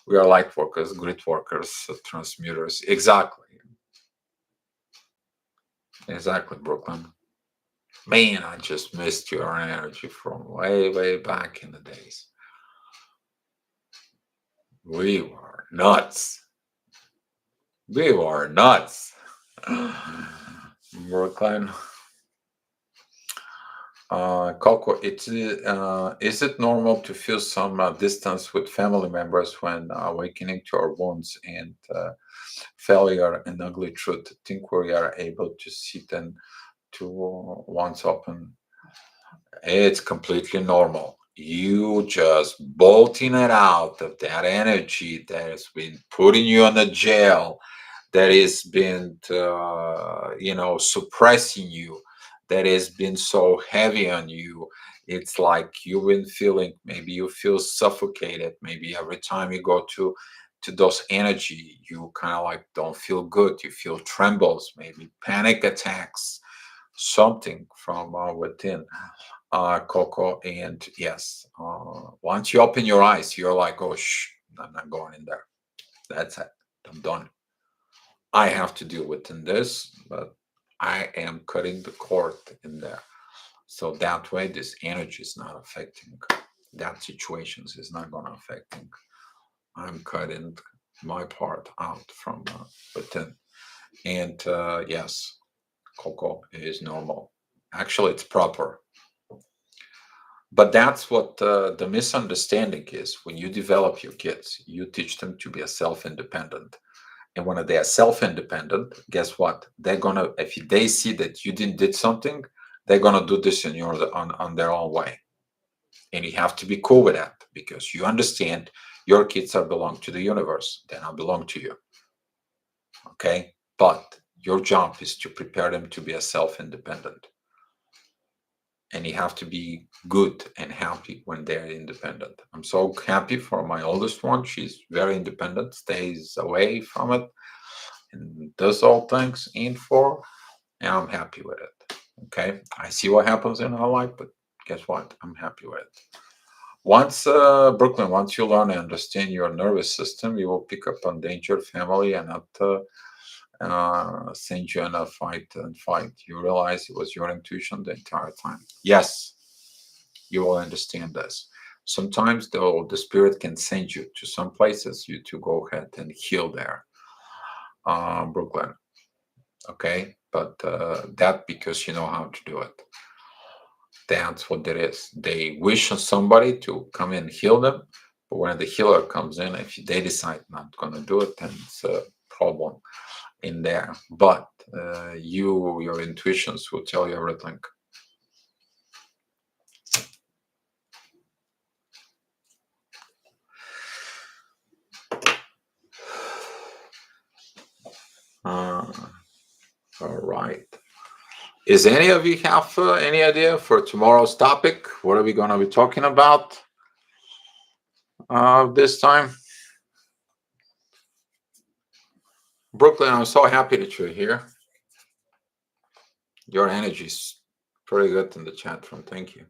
We are light workers, grid workers, transmuters. Exactly. Exactly, Brooklyn. Man, I just missed your energy from way, way back in the days. We were nuts. We were nuts. Brooklyn. Coco, is it normal to feel some distance with family members when awakening to our wounds and failure and ugly truth? Think we are able to see them to once open. It's completely normal. You just bolting it out of that energy that has been putting you in a jail, that has been, suppressing you, that has been so heavy on you. It's like you've been feeling, maybe you feel suffocated. Maybe every time you go to those energy, you kind of like don't feel good. You feel trembles, maybe panic attacks, something from within, Coco. And yes, once you open your eyes, you're like, oh, I'm not going in there. That's it. I'm done. I have to deal with in this, but I am cutting the cord in there. So that way, this energy is not affecting that situations is not going to affecting. I'm cutting my part out from within. And yes, Coco is normal. Actually, it's proper. But that's what the misunderstanding is. When you develop your kids, you teach them to be a self-independent. And when they are self-independent, guess what? They're gonna, if they see that you didn't did something, they're gonna do this in your on their own way. And you have to be cool with that because you understand your kids are belong to the universe. They not belong to you. Okay? But your job is to prepare them to be a self-independent. And you have to be good and happy when they're independent. I'm so happy for my oldest one. She's very independent, stays away from it, and does all things in for, and I'm happy with it. Okay, I see what happens in her life, but guess what? I'm happy with it. Once, Brooklyn, once you learn and understand your nervous system, you will pick up on danger, family, and not send you in a fight and fight. You realize it was your intuition the entire time. Yes, you will understand this. Sometimes, though, the spirit can send you to some places you to go ahead and heal there, Brooklyn. Okay, but that because you know how to do it. That's what it is. They wish on somebody to come and heal them, but when the healer comes in, if they decide not going to do it, then it's a problem in there. But your intuitions will tell you everything. Uh, all right. Is any of you have any idea for tomorrow's topic? What are we going to be talking about this time? Brooklyn, I'm so happy that you're here. Your energy is pretty good in the chat room. Thank you.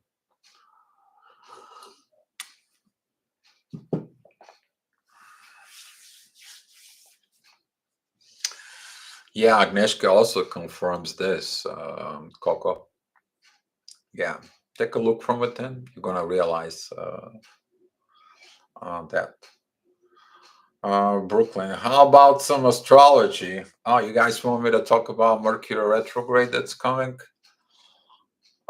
Yeah, Agnieszka also confirms this, Coco. Yeah, take a look from within. You're going to realize that. Brooklyn, how about some astrology? Oh, you guys want me to talk about Mercury retrograde that's coming?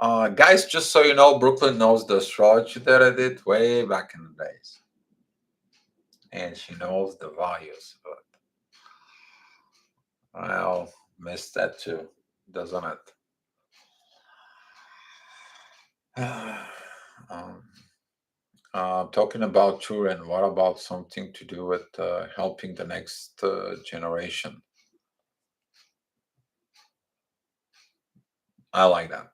Guys, just so you know, Brooklyn knows the astrology that I did way back in the days. And she knows the values, but I'll miss that too, doesn't it? um, Talking about children, what about something to do with helping the next generation? I like that.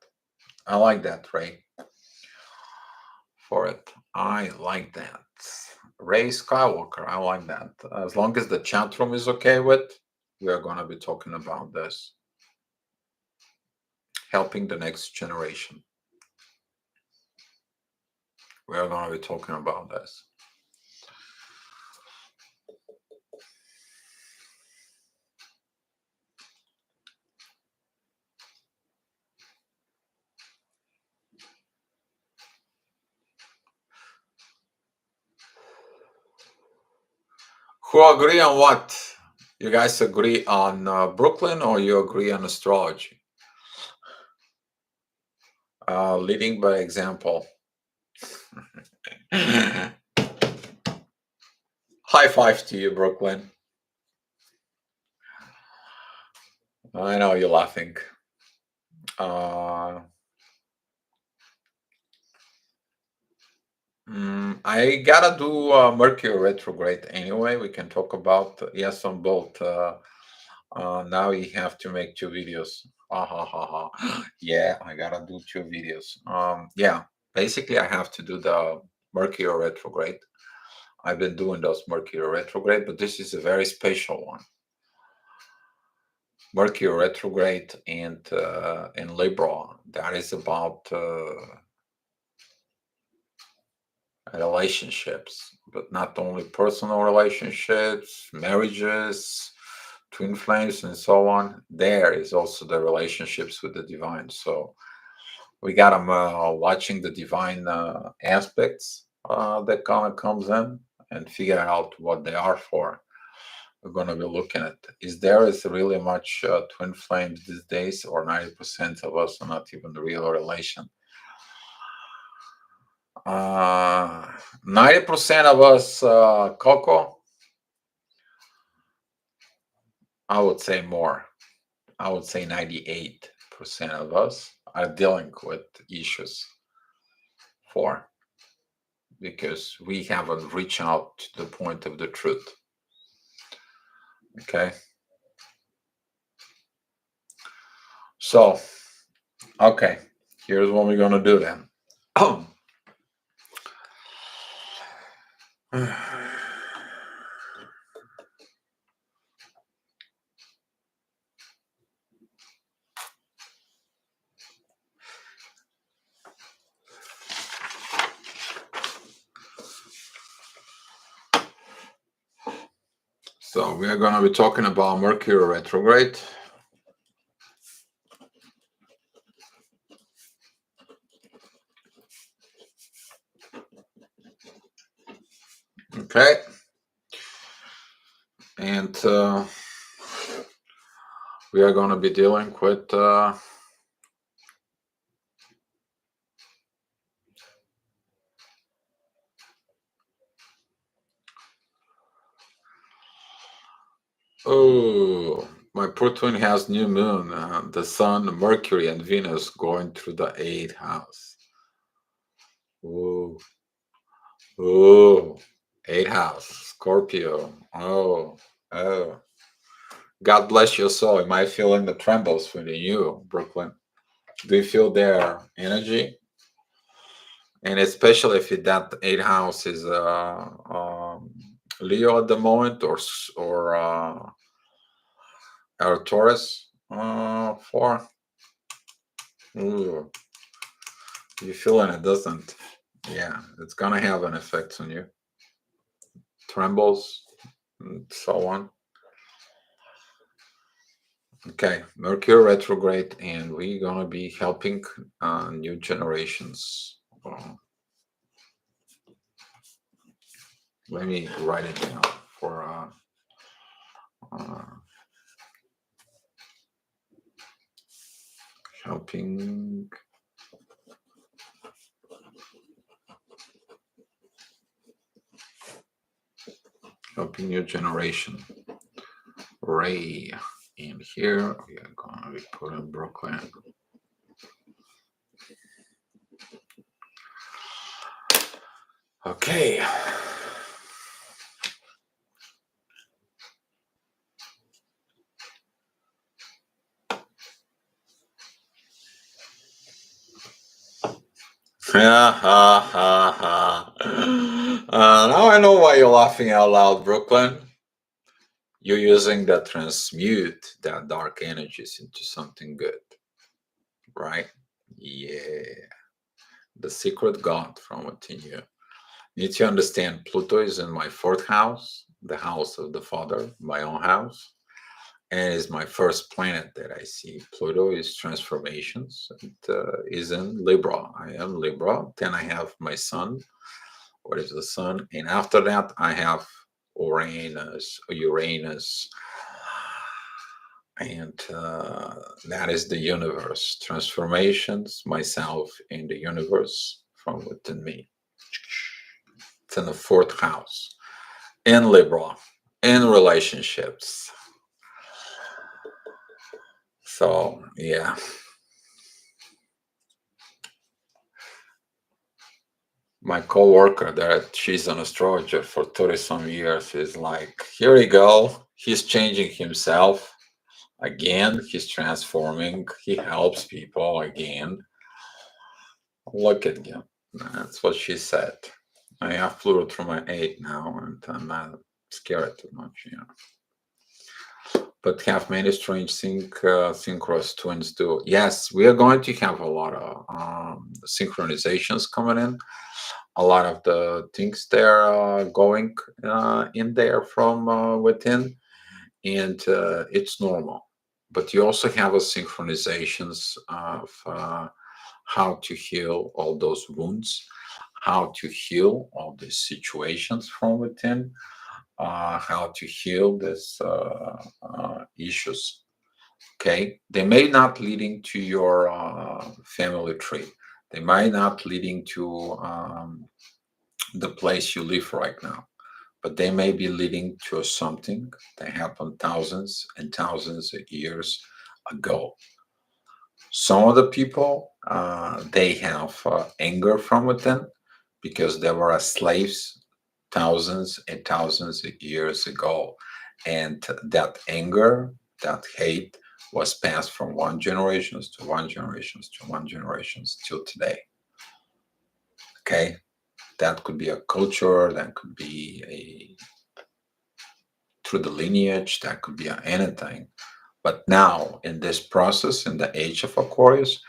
I like that, Ray, for it. I like that. Ray Skywalker, I like that. As long as the chat room is okay with, we are going to be talking about this. Helping the next generation. We are going to be talking about this. Who agree on what? You guys agree on Brooklyn or you agree on astrology? Leading by example. High five to you, Brooklyn. I know you're laughing. I gotta do Mercury retrograde anyway. We can talk about yes on both. Now you have to make 2 videos. Ha ha ha ha. Yeah, I gotta do 2 videos. Yeah, basically I have to do the Mercury retrograde. I've been doing those Mercury retrograde, but this is a very special one. Mercury retrograde and in Libra, that is about relationships, but not only personal relationships, marriages, twin flames, and so on. There is also the relationships with the divine. So we got them watching the divine aspects that kind of comes in and figure out what they are for. We're going to be looking at is really much twin flames these days, or 90% of us are not even real relation. 90% of us, Coco, I would say more. I would say 98% of us are dealing with issues for because we haven't reached out to the point of the truth. Okay. So, okay, here's what we're going to do then. So we are going to be talking about Mercury retrograde. Okay. And we are going to be dealing with oh, my poor twin has new moon, the sun, Mercury, and Venus going through the 8th house. Oh, oh, 8th house, Scorpio. Oh. God bless your soul. Am I feeling the trembles within you, Brooklyn? Do you feel their energy? And especially if that 8th house is Leo at the moment, or Taurus for. Ooh, you feeling it, doesn't? Yeah, it's gonna have an effect on you. Trembles, and so on. Okay, Mercury retrograde, and we're gonna be helping new generations. Let me write it down for helping new generation. Ray, and here we are gonna be putting Brooklyn. Okay. Ha ha ha ha. Now I know why you're laughing out loud, Brooklyn. You're using that transmute that dark energies into something good, right? Yeah. The secret God from within you. Need to understand Pluto is in my fourth house, the house of the father, my own house, and is my first planet that I see. Pluto is transformations. It is in Libra. I am Libra. Then I have my sun. What is the sun? And after that, I have Uranus, and that is the universe. Transformations, myself in the universe from within me. It's in the fourth house. In Libra, in relationships. So, yeah. My coworker that she's an astrologer for 30 some years is like, here we go. He's changing himself again. He's transforming. He helps people again. Look at him. That's what she said. I have Pluto through my eight now, and I'm not scared too much, but have many strange synchronous twins too. Yes, we are going to have a lot of synchronizations coming in. A lot of the things they're going in there from within, and it's normal. But you also have a synchronizations of how to heal all those wounds, how to heal all these situations from within, how to heal these issues. Okay, they may not leading to your family tree. They might not leading to the place you live right now, but they may be leading to something that happened thousands and thousands of years ago. Some of the people they have anger from within because they were slaves thousands and thousands of years ago, and that anger, that hate, was passed from one generations to one generations to one generations till today. Okay, that could be a culture, that could be a through the lineage, that could be anything. But now, in this process, in the age of Aquarius,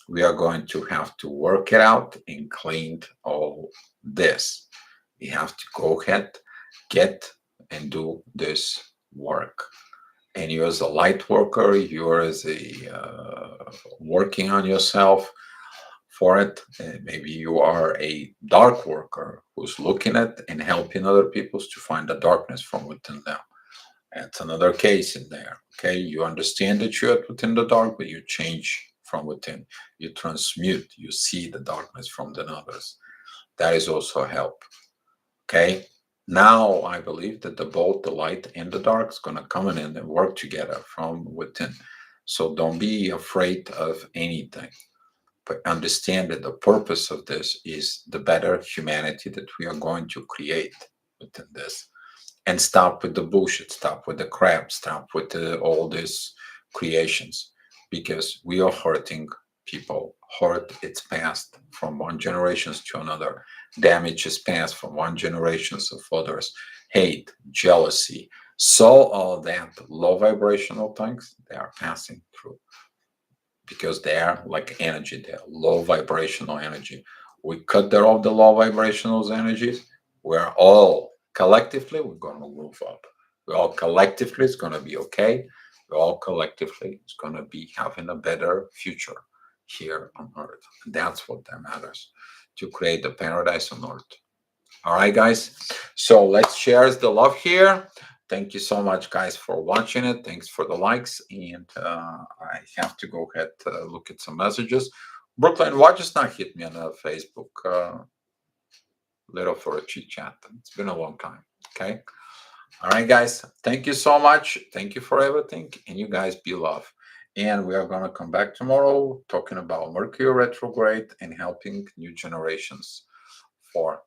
we are going to have to work it out and clean all this. We have to go ahead, get and do this work. And you as a light worker, you're as a working on yourself for it. Maybe you are a dark worker who's looking at and helping other people to find the darkness from within them. That's another case in there. Okay, you understand that you're within the dark, but you change from within. You transmute. You see the darkness from the others. That is also a help. Okay. Now I believe that the both the light and the dark is gonna come in and work together from within. So don't be afraid of anything, but understand that the purpose of this is the better humanity that we are going to create within this, and stop with the bullshit, stop with the crap, stop with all these creations, because we are hurting people. Hurt it's passed from one generation to another. Damage is passed from one generation of others. Hate, jealousy, so all that low vibrational things they are passing through because they are like energy, they're low vibrational energy. We cut their off the low vibrational energies, we're all collectively we're gonna move up. We all collectively it's gonna be okay. We all collectively it's gonna be having a better future here on earth. And that's what that matters. To create the paradise on earth. All right, guys. So let's share the love here. Thank you so much, guys, for watching it. Thanks for the likes. And I have to go ahead look at some messages. Brooklyn, why just not hit me on Facebook? Little for a chit chat. It's been a long time. Okay. All right, guys. Thank you so much. Thank you for everything. And you guys be love. And we are going to come back tomorrow talking about Mercury retrograde and helping new generations for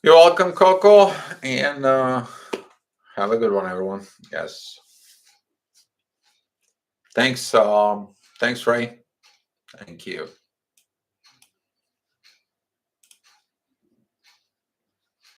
You're welcome, Coco, and have a good one, everyone. Yes. Thanks. Thanks, Ray. Thank you.